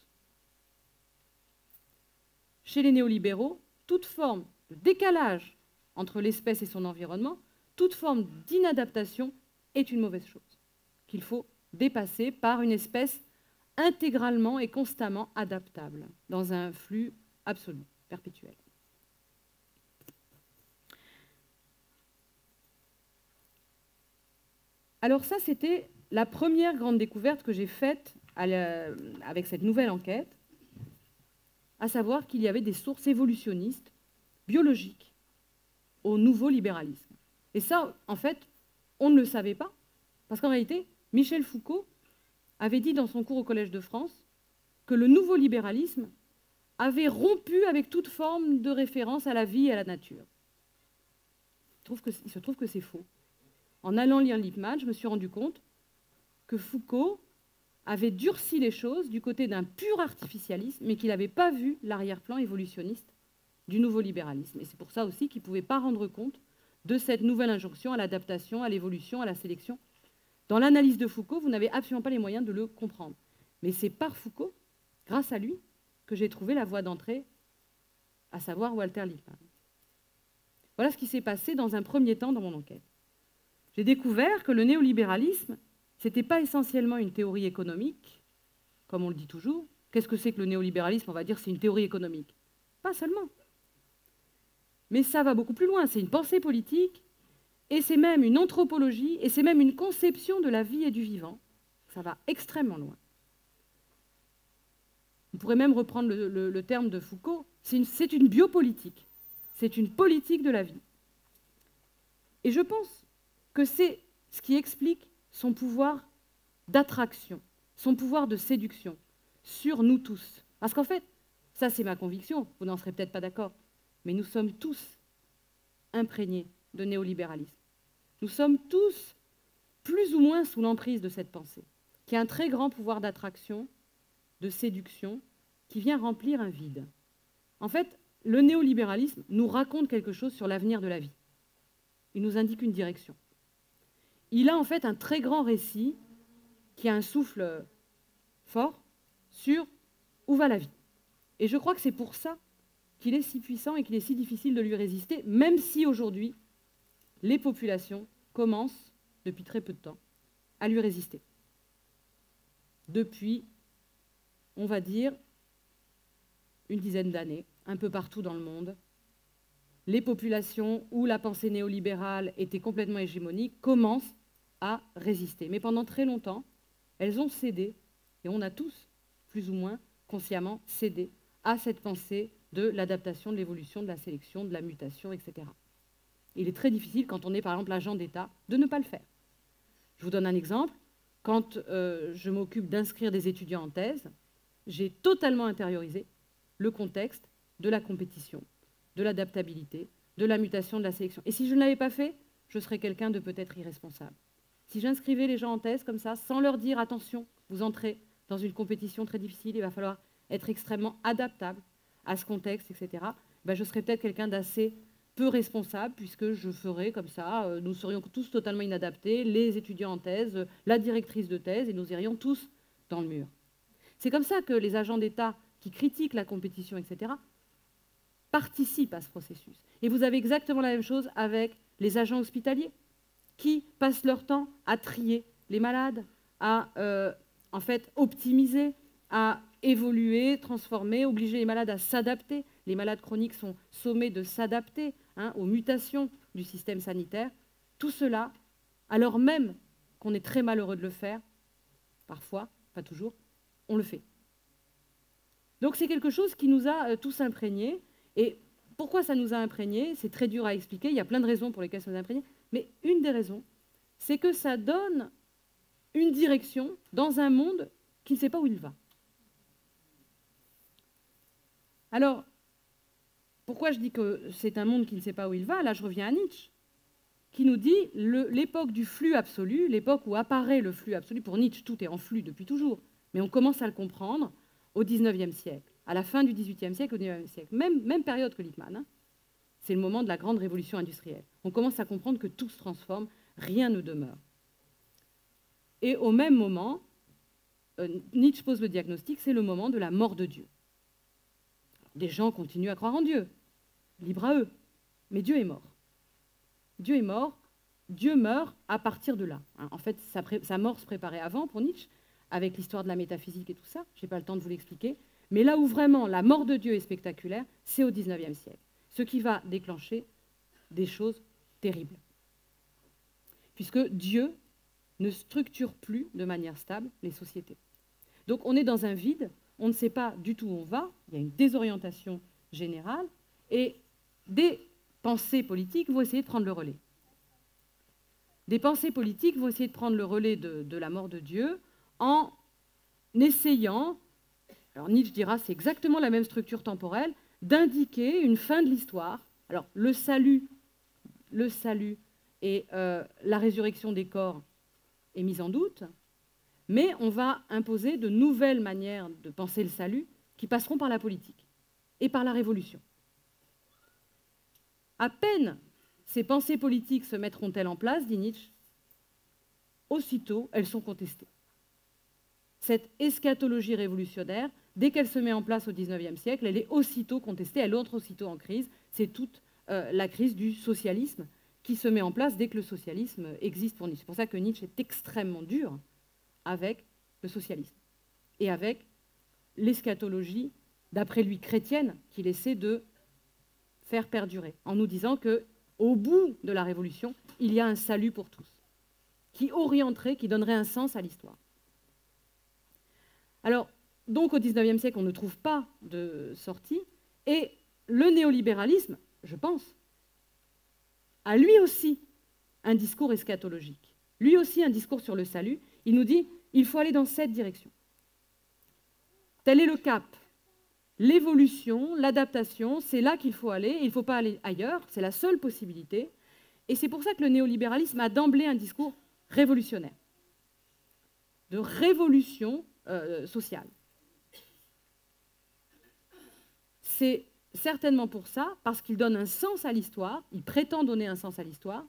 Chez les néolibéraux, toute forme de décalage entre l'espèce et son environnement, toute forme d'inadaptation est une mauvaise chose, qu'il faut dépasser par une espèce intégralement et constamment adaptable, dans un flux absolu, perpétuel. Alors ça, c'était la première grande découverte que j'ai faite avec cette nouvelle enquête, à savoir qu'il y avait des sources évolutionnistes, biologiques, au nouveau libéralisme. Et ça, en fait, on ne le savait pas, parce qu'en réalité, Michel Foucault avait dit dans son cours au Collège de France que le nouveau libéralisme avait rompu avec toute forme de référence à la vie et à la nature. Il se trouve que c'est faux. En allant lire Lippmann, je me suis rendu compte que Foucault avait durci les choses du côté d'un pur artificialisme, mais qu'il n'avait pas vu l'arrière-plan évolutionniste du nouveau libéralisme. Et c'est pour ça aussi qu'il ne pouvait pas rendre compte de cette nouvelle injonction à l'adaptation, à l'évolution, à la sélection. Dans l'analyse de Foucault, vous n'avez absolument pas les moyens de le comprendre. Mais c'est par Foucault, grâce à lui, que j'ai trouvé la voie d'entrée, à savoir Walter Lippmann. Voilà ce qui s'est passé dans un premier temps dans mon enquête. J'ai découvert que le néolibéralisme, ce n'était pas essentiellement une théorie économique, comme on le dit toujours. Qu'est-ce que c'est que le néolibéralisme? On va dire c'est une théorie économique. Pas seulement. Mais ça va beaucoup plus loin. C'est une pensée politique, et c'est même une anthropologie, et c'est même une conception de la vie et du vivant. Ça va extrêmement loin. On pourrait même reprendre le terme de Foucault. C'est une biopolitique. C'est une politique de la vie. Et je pense que c'est ce qui explique son pouvoir d'attraction, son pouvoir de séduction sur nous tous. Parce qu'en fait, ça c'est ma conviction, vous n'en serez peut-être pas d'accord, mais nous sommes tous imprégnés de néolibéralisme. Nous sommes tous plus ou moins sous l'emprise de cette pensée, qui a un très grand pouvoir d'attraction, de séduction, qui vient remplir un vide. En fait, le néolibéralisme nous raconte quelque chose sur l'avenir de la vie. Il nous indique une direction. Il a en fait un très grand récit qui a un souffle fort sur où va la vie. Et je crois que c'est pour ça qu'il est si puissant et qu'il est si difficile de lui résister, même si aujourd'hui, les populations commencent, depuis très peu de temps, à lui résister. Depuis, on va dire, une dizaine d'années, un peu partout dans le monde, les populations où la pensée néolibérale était complètement hégémonique commencent à résister. Mais pendant très longtemps, elles ont cédé, et on a tous, plus ou moins consciemment, cédé à cette pensée de l'adaptation, de l'évolution, de la sélection, de la mutation, etc. Il est très difficile, quand on est par exemple agent d'État, de ne pas le faire. Je vous donne un exemple. Quand je m'occupe d'inscrire des étudiants en thèse, j'ai totalement intériorisé le contexte de la compétition, de l'adaptabilité, de la mutation, de la sélection. Et si je ne l'avais pas fait, je serais quelqu'un de peut-être irresponsable. Si j'inscrivais les gens en thèse comme ça, sans leur dire « attention, vous entrez dans une compétition très difficile, il va falloir être extrêmement adaptable à ce contexte, etc. », je serais peut-être quelqu'un d'assez peu responsable, puisque je ferais comme ça, nous serions tous totalement inadaptés, les étudiants en thèse, la directrice de thèse, et nous irions tous dans le mur. C'est comme ça que les agents d'État qui critiquent la compétition, etc., participent à ce processus. Et vous avez exactement la même chose avec les agents hospitaliers, qui passent leur temps à trier les malades, à en fait optimiser, à évoluer, transformer, obliger les malades à s'adapter. Les malades chroniques sont sommés de s'adapter aux mutations du système sanitaire. Tout cela, alors même qu'on est très malheureux de le faire, parfois, pas toujours, on le fait. Donc c'est quelque chose qui nous a tous imprégnés. Et pourquoi ça nous a imprégnés? C'est très dur à expliquer, il y a plein de raisons pour lesquelles ça nous a imprégnés. Mais une des raisons, c'est que ça donne une direction dans un monde qui ne sait pas où il va. Alors, pourquoi je dis que c'est un monde qui ne sait pas où il va? Là, je reviens à Nietzsche, qui nous dit l'époque du flux absolu, l'époque où apparaît le flux absolu. Pour Nietzsche, tout est en flux depuis toujours, mais on commence à le comprendre au XIXe siècle, à la fin du XVIIIe siècle, au XIXe siècle, même période que Lippmann. Hein. C'est le moment de la grande révolution industrielle. On commence à comprendre que tout se transforme, rien ne demeure. Et au même moment, Nietzsche pose le diagnostic, c'est le moment de la mort de Dieu. Des gens continuent à croire en Dieu, libre à eux, mais Dieu est mort. Dieu est mort, Dieu meurt à partir de là. En fait, sa mort se préparait avant pour Nietzsche, avec l'histoire de la métaphysique et tout ça, je n'ai pas le temps de vous l'expliquer, mais là où vraiment la mort de Dieu est spectaculaire, c'est au XIXe siècle, ce qui va déclencher des choses terribles. Puisque Dieu ne structure plus de manière stable les sociétés. Donc on est dans un vide, on ne sait pas du tout où on va, il y a une désorientation générale, et des pensées politiques vont essayer de prendre le relais. Des pensées politiques vont essayer de prendre le relais de la mort de Dieu en essayant, alors Nietzsche dira c'est exactement la même structure temporelle, d'indiquer une fin de l'histoire. Alors le salut et la résurrection des corps est mise en doute, mais on va imposer de nouvelles manières de penser le salut qui passeront par la politique et par la révolution. À peine ces pensées politiques se mettront-elles en place, dit Nietzsche, aussitôt elles sont contestées. Cette eschatologie révolutionnaire, dès qu'elle se met en place au XIXe siècle, elle est aussitôt contestée, elle entre aussitôt en crise. C'est toute la crise du socialisme qui se met en place dès que le socialisme existe pour Nietzsche. C'est pour ça que Nietzsche est extrêmement dur avec le socialisme et avec l'eschatologie, d'après lui chrétienne, qu'il essaie de faire perdurer, en nous disant qu'au bout de la Révolution, il y a un salut pour tous, qui orienterait, qui donnerait un sens à l'histoire. Alors, donc au XIXe siècle, on ne trouve pas de sortie, et le néolibéralisme, je pense, a lui aussi un discours eschatologique, lui aussi un discours sur le salut. Il nous dit, il faut aller dans cette direction. Tel est le cap. L'évolution, l'adaptation, c'est là qu'il faut aller, il ne faut pas aller ailleurs, c'est la seule possibilité. Et c'est pour ça que le néolibéralisme a d'emblée un discours révolutionnaire, de révolution sociale. C'est certainement pour ça, parce qu'il donne un sens à l'histoire, il prétend donner un sens à l'histoire,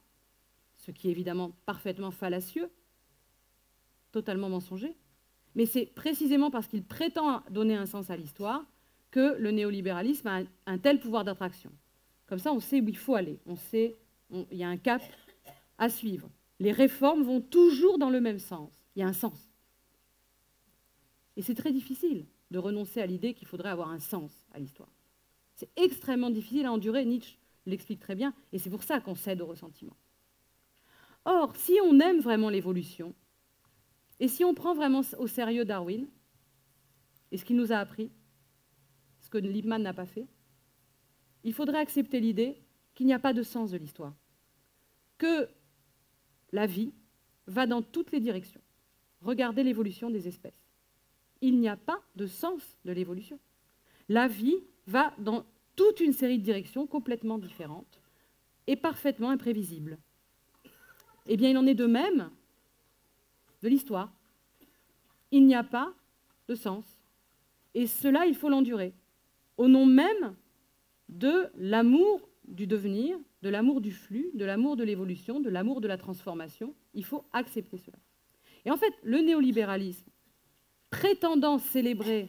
ce qui est évidemment parfaitement fallacieux, totalement mensonger, mais c'est précisément parce qu'il prétend donner un sens à l'histoire que le néolibéralisme a un tel pouvoir d'attraction. Comme ça, on sait où il faut aller, il y a un cap à suivre. Les réformes vont toujours dans le même sens, il y a un sens. Et c'est très difficile de renoncer à l'idée qu'il faudrait avoir un sens à l'histoire. C'est extrêmement difficile à endurer, Nietzsche l'explique très bien, et c'est pour ça qu'on cède au ressentiment. Or, si on aime vraiment l'évolution, et si on prend vraiment au sérieux Darwin, et ce qu'il nous a appris, ce que Lippmann n'a pas fait, il faudrait accepter l'idée qu'il n'y a pas de sens de l'histoire, que la vie va dans toutes les directions. Regardez l'évolution des espèces. Il n'y a pas de sens de l'évolution. La vie va dans toute une série de directions complètement différentes et parfaitement imprévisibles. Eh bien, il en est de même de l'histoire. Il n'y a pas de sens. Et cela, il faut l'endurer. Au nom même de l'amour du devenir, de l'amour du flux, de l'amour de l'évolution, de l'amour de la transformation, il faut accepter cela. Et en fait, le néolibéralisme, prétendant célébrer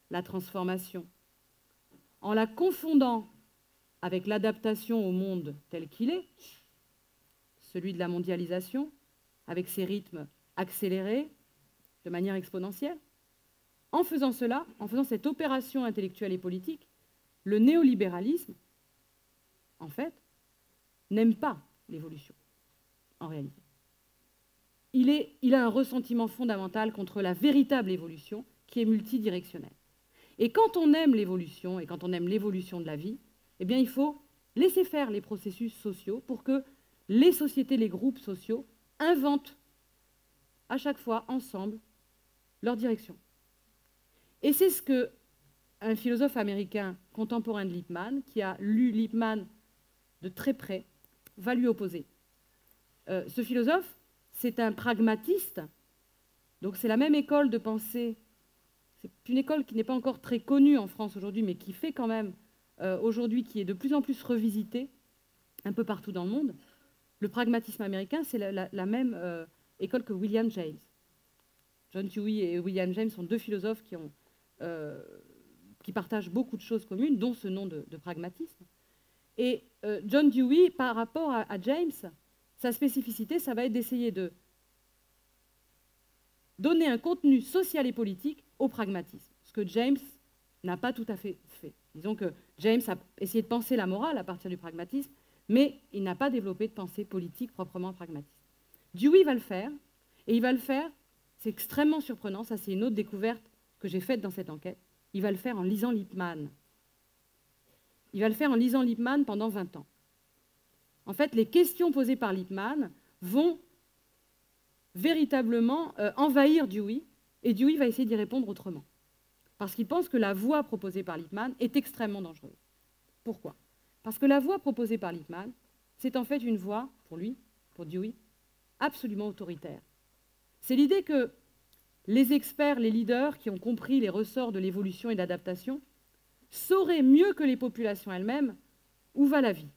la transformation, en la confondant avec l'adaptation au monde tel qu'il est, celui de la mondialisation, avec ses rythmes accélérés, de manière exponentielle, en faisant cela, en faisant cette opération intellectuelle et politique, le néolibéralisme, en fait, n'aime pas l'évolution, en réalité. Il a un ressentiment fondamental contre la véritable évolution qui est multidirectionnelle. Et quand on aime l'évolution, et quand on aime l'évolution de la vie, eh bien, il faut laisser faire les processus sociaux pour que les sociétés, les groupes sociaux inventent à chaque fois ensemble leur direction. Et c'est ce que un philosophe américain contemporain de Lippmann, qui a lu Lippmann de très près, va lui opposer. Ce philosophe, c'est un pragmatiste, donc c'est la même école de pensée. C'est une école qui n'est pas encore très connue en France aujourd'hui, mais qui fait quand même aujourd'hui, qui est de plus en plus revisitée un peu partout dans le monde. Le pragmatisme américain, c'est la même école que William James. John Dewey et William James sont deux philosophes qui partagent beaucoup de choses communes, dont ce nom de pragmatisme. Et John Dewey, par rapport à James, sa spécificité, ça va être d'essayer de donner un contenu social et politique au pragmatisme, ce que James n'a pas tout à fait fait. Disons que James a essayé de penser la morale à partir du pragmatisme, mais il n'a pas développé de pensée politique proprement pragmatiste. Dewey va le faire, et il va le faire, c'est extrêmement surprenant, ça c'est une autre découverte que j'ai faite dans cette enquête, il va le faire en lisant Lippmann. Il va le faire en lisant Lippmann pendant 20 ans. En fait, les questions posées par Lippmann vont véritablement envahir Dewey, et Dewey va essayer d'y répondre autrement. Parce qu'il pense que la voie proposée par Lippmann est extrêmement dangereuse. Pourquoi? Parce que la voie proposée par Lippmann, c'est en fait une voie, pour lui, pour Dewey, absolument autoritaire. C'est l'idée que les experts, les leaders qui ont compris les ressorts de l'évolution et de l'adaptation sauraient mieux que les populations elles-mêmes où va la vie.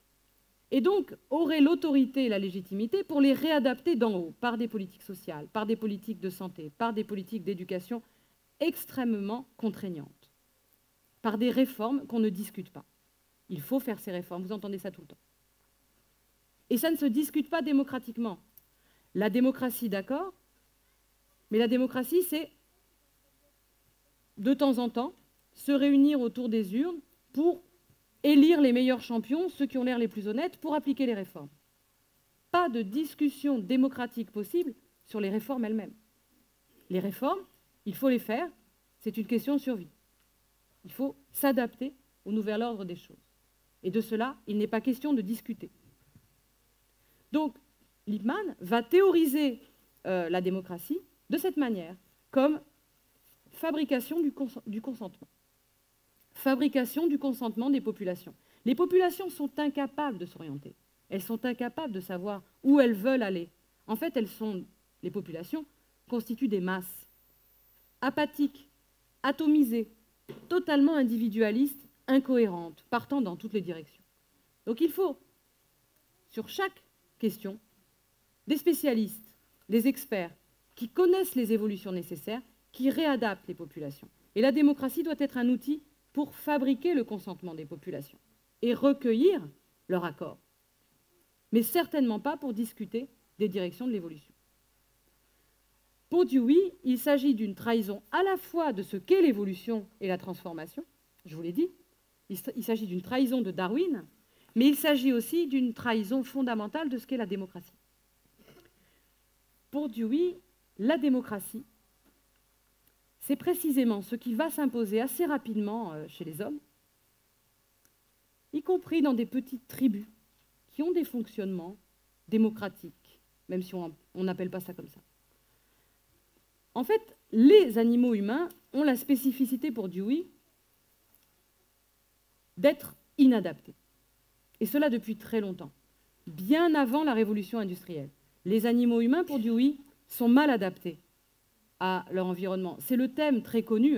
Et donc auraient l'autorité et la légitimité pour les réadapter d'en haut, par des politiques sociales, par des politiques de santé, par des politiques d'éducation extrêmement contraignantes, par des réformes qu'on ne discute pas. Il faut faire ces réformes, vous entendez ça tout le temps. Et ça ne se discute pas démocratiquement. La démocratie, d'accord, mais la démocratie, c'est de temps en temps se réunir autour des urnes pour élire les meilleurs champions, ceux qui ont l'air les plus honnêtes, pour appliquer les réformes. Pas de discussion démocratique possible sur les réformes elles-mêmes. Les réformes, il faut les faire, c'est une question de survie. Il faut s'adapter au nouvel ordre des choses. Et de cela, il n'est pas question de discuter. Donc, Lippmann va théoriser la démocratie de cette manière, comme fabrication du consentement. Fabrication du consentement des populations. Les populations sont incapables de s'orienter. Elles sont incapables de savoir où elles veulent aller. En fait, les populations constituent des masses apathiques, atomisées, totalement individualistes, incohérentes, partant dans toutes les directions. Donc il faut, sur chaque question, des spécialistes, des experts qui connaissent les évolutions nécessaires, qui réadaptent les populations. Et la démocratie doit être un outil pour fabriquer le consentement des populations et recueillir leur accord, mais certainement pas pour discuter des directions de l'évolution. Pour Dewey, il s'agit d'une trahison à la fois de ce qu'est l'évolution et la transformation, je vous l'ai dit, il s'agit d'une trahison de Darwin, mais il s'agit aussi d'une trahison fondamentale de ce qu'est la démocratie. Pour Dewey, la démocratie, c'est précisément ce qui va s'imposer assez rapidement chez les hommes, y compris dans des petites tribus qui ont des fonctionnements démocratiques, même si on n'appelle pas ça comme ça. En fait, les animaux humains ont la spécificité pour Dewey d'être inadaptés. Et cela depuis très longtemps, bien avant la révolution industrielle. Les animaux humains, pour Dewey, sont mal adaptés à leur environnement. C'est le thème très connu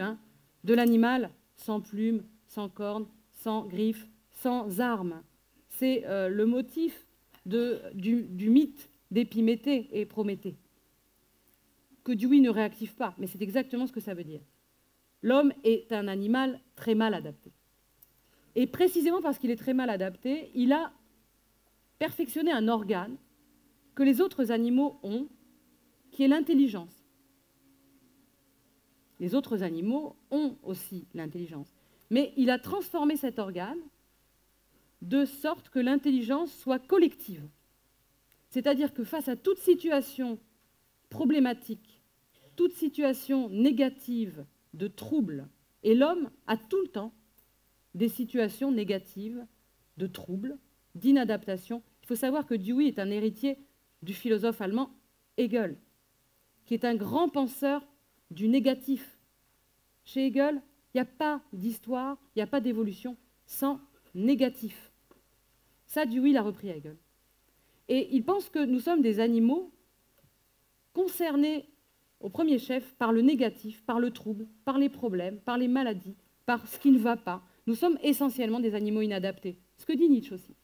de l'animal sans plumes, sans cornes, sans griffes, sans armes. C'est le motif du mythe d'Épiméthée et Prométhée, que Dewey ne réactive pas, mais c'est exactement ce que ça veut dire. L'homme est un animal très mal adapté. Et précisément parce qu'il est très mal adapté, il a perfectionné un organe que les autres animaux ont, qui est l'intelligence. Les autres animaux ont aussi l'intelligence. Mais il a transformé cet organe de sorte que l'intelligence soit collective. C'est-à-dire que face à toute situation problématique, toute situation négative de trouble, et l'homme a tout le temps des situations négatives de trouble, d'inadaptation. Il faut savoir que Dewey est un héritier du philosophe allemand Hegel, qui est un grand penseur du négatif. Chez Hegel, il n'y a pas d'histoire, il n'y a pas d'évolution sans négatif. Ça, Dewey l'a repris à Hegel. Et il pense que nous sommes des animaux concernés au premier chef par le négatif, par le trouble, par les problèmes, par les maladies, par ce qui ne va pas. Nous sommes essentiellement des animaux inadaptés. Ce que dit Nietzsche aussi.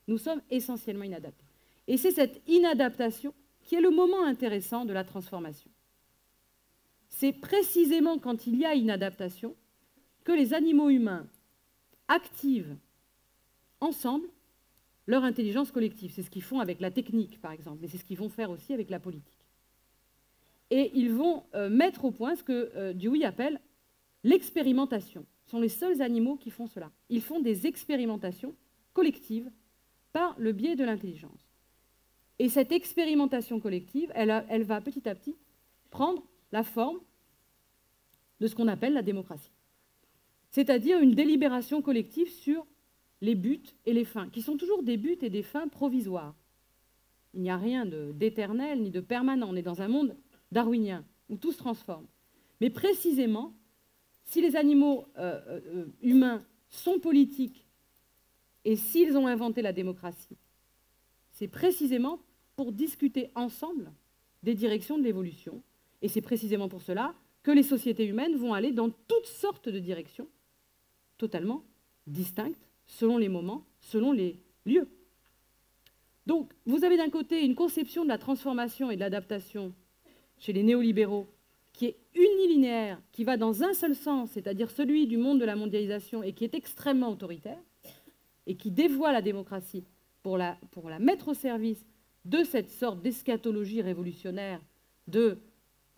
Nous sommes essentiellement inadaptés. Et c'est cette inadaptation qui est le moment intéressant de la transformation. C'est précisément quand il y a inadaptation que les animaux humains activent ensemble leur intelligence collective. C'est ce qu'ils font avec la technique, par exemple, mais c'est ce qu'ils vont faire aussi avec la politique. Et ils vont mettre au point ce que Dewey appelle l'expérimentation. Ce sont les seuls animaux qui font cela. Ils font des expérimentations collectives par le biais de l'intelligence. Et cette expérimentation collective, elle va petit à petit prendre la forme de ce qu'on appelle la démocratie. C'est-à-dire une délibération collective sur les buts et les fins, qui sont toujours des buts et des fins provisoires. Il n'y a rien d'éternel ni de permanent. On est dans un monde darwinien, où tout se transforme. Mais précisément, si les animaux humains sont politiques et s'ils ont inventé la démocratie, c'est précisément pour discuter ensemble des directions de l'évolution. Et c'est précisément pour cela que les sociétés humaines vont aller dans toutes sortes de directions, totalement distinctes, selon les moments, selon les lieux. Donc, vous avez d'un côté une conception de la transformation et de l'adaptation chez les néolibéraux qui est unilinéaire, qui va dans un seul sens, c'est-à-dire celui du monde de la mondialisation et qui est extrêmement autoritaire et qui dévoie la démocratie pour la mettre au service de cette sorte d'eschatologie révolutionnaire de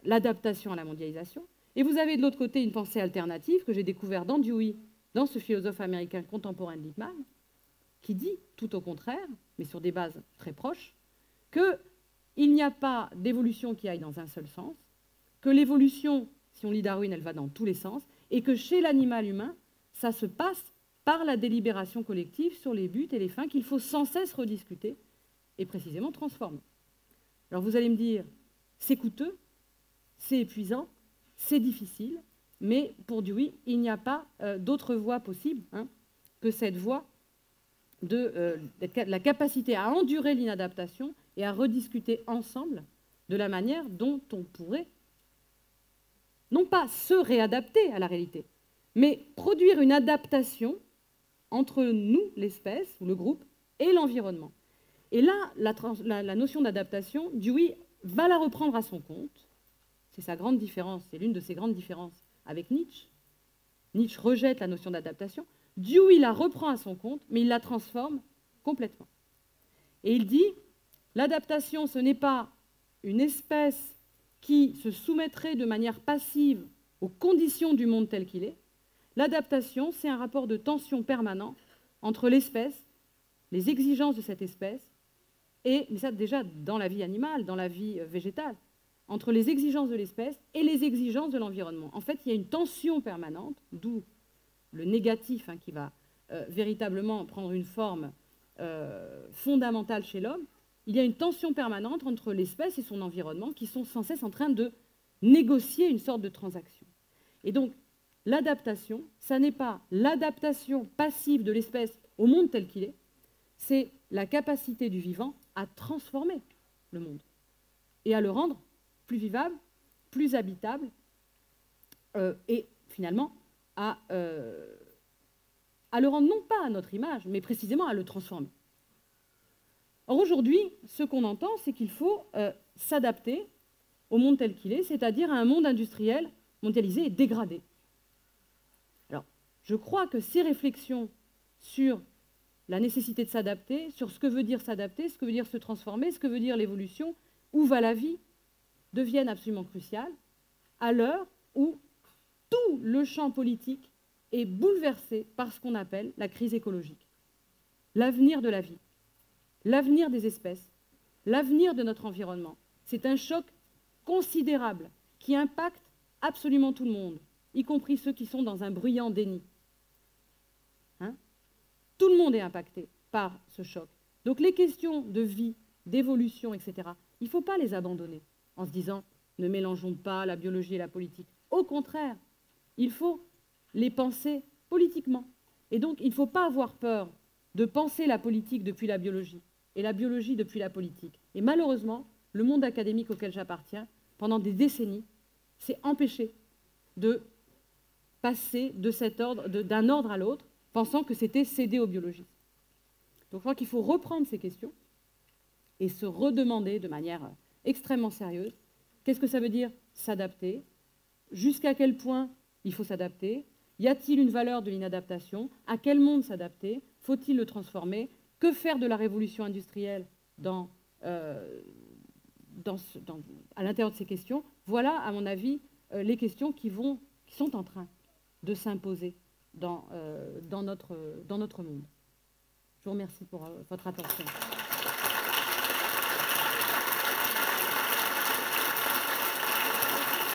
l'adaptation à la mondialisation. Et vous avez de l'autre côté une pensée alternative que j'ai découverte dans Dewey, dans ce philosophe américain contemporain de Lippmann, qui dit, tout au contraire, mais sur des bases très proches, qu'il n'y a pas d'évolution qui aille dans un seul sens, que l'évolution, si on lit Darwin, elle va dans tous les sens, et que chez l'animal humain, ça se passe par la délibération collective sur les buts et les fins qu'il faut sans cesse rediscuter et précisément transformer. Alors vous allez me dire, c'est coûteux, c'est épuisant, c'est difficile, mais pour Dewey, il n'y a pas d'autre voie possible que cette voie de la capacité à endurer l'inadaptation et à rediscuter ensemble de la manière dont on pourrait, non pas se réadapter à la réalité, mais produire une adaptation entre nous, l'espèce ou le groupe, et l'environnement. Et là, la notion d'adaptation, Dewey va la reprendre à son compte. C'est sa grande différence, c'est l'une de ses grandes différences avec Nietzsche. Nietzsche rejette la notion d'adaptation. Dewey la reprend à son compte, mais il la transforme complètement. Et il dit, l'adaptation, ce n'est pas une espèce qui se soumettrait de manière passive aux conditions du monde tel qu'il est. L'adaptation, c'est un rapport de tension permanent entre l'espèce, les exigences de cette espèce, et, mais ça déjà dans la vie animale, dans la vie végétale, entre les exigences de l'espèce et les exigences de l'environnement. En fait, il y a une tension permanente, d'où le négatif qui va véritablement prendre une forme fondamentale chez l'homme. Il y a une tension permanente entre l'espèce et son environnement qui sont sans cesse en train de négocier une sorte de transaction. Et donc, l'adaptation, ça n'est pas l'adaptation passive de l'espèce au monde tel qu'il est, c'est la capacité du vivant à transformer le monde et à le rendre plus vivable, plus habitable et finalement à le rendre non pas à notre image, mais précisément à le transformer. Or aujourd'hui, ce qu'on entend, c'est qu'il faut s'adapter au monde tel qu'il est, c'est-à-dire à un monde industriel mondialisé et dégradé. Alors, je crois que ces réflexions sur la nécessité de s'adapter, sur ce que veut dire s'adapter, ce que veut dire se transformer, ce que veut dire l'évolution, où va la vie, deviennent absolument cruciales à l'heure où tout le champ politique est bouleversé par ce qu'on appelle la crise écologique. L'avenir de la vie, l'avenir des espèces, l'avenir de notre environnement. C'est un choc considérable qui impacte absolument tout le monde, y compris ceux qui sont dans un bruyant déni. Tout le monde est impacté par ce choc. Donc les questions de vie, d'évolution, etc., il ne faut pas les abandonner. en se disant « ne mélangeons pas la biologie et la politique ». Au contraire, il faut les penser politiquement. Et donc, il ne faut pas avoir peur de penser la politique depuis la biologie et la biologie depuis la politique. Et malheureusement, le monde académique auquel j'appartiens, pendant des décennies, s'est empêché de passer de cet ordre, d'un ordre à l'autre, pensant que c'était céder aux biologistes. Donc je crois qu'il faut reprendre ces questions et se redemander de manière extrêmement sérieuse qu'est-ce que ça veut dire s'adapter, jusqu'à quel point il faut s'adapter, y a-t-il une valeur de l'inadaptation, à quel monde s'adapter, faut-il le transformer, que faire de la révolution industrielle à l'intérieur de ces questions. Voilà, à mon avis, les questions qui sont en train de s'imposer dans notre monde. Je vous remercie pour votre attention.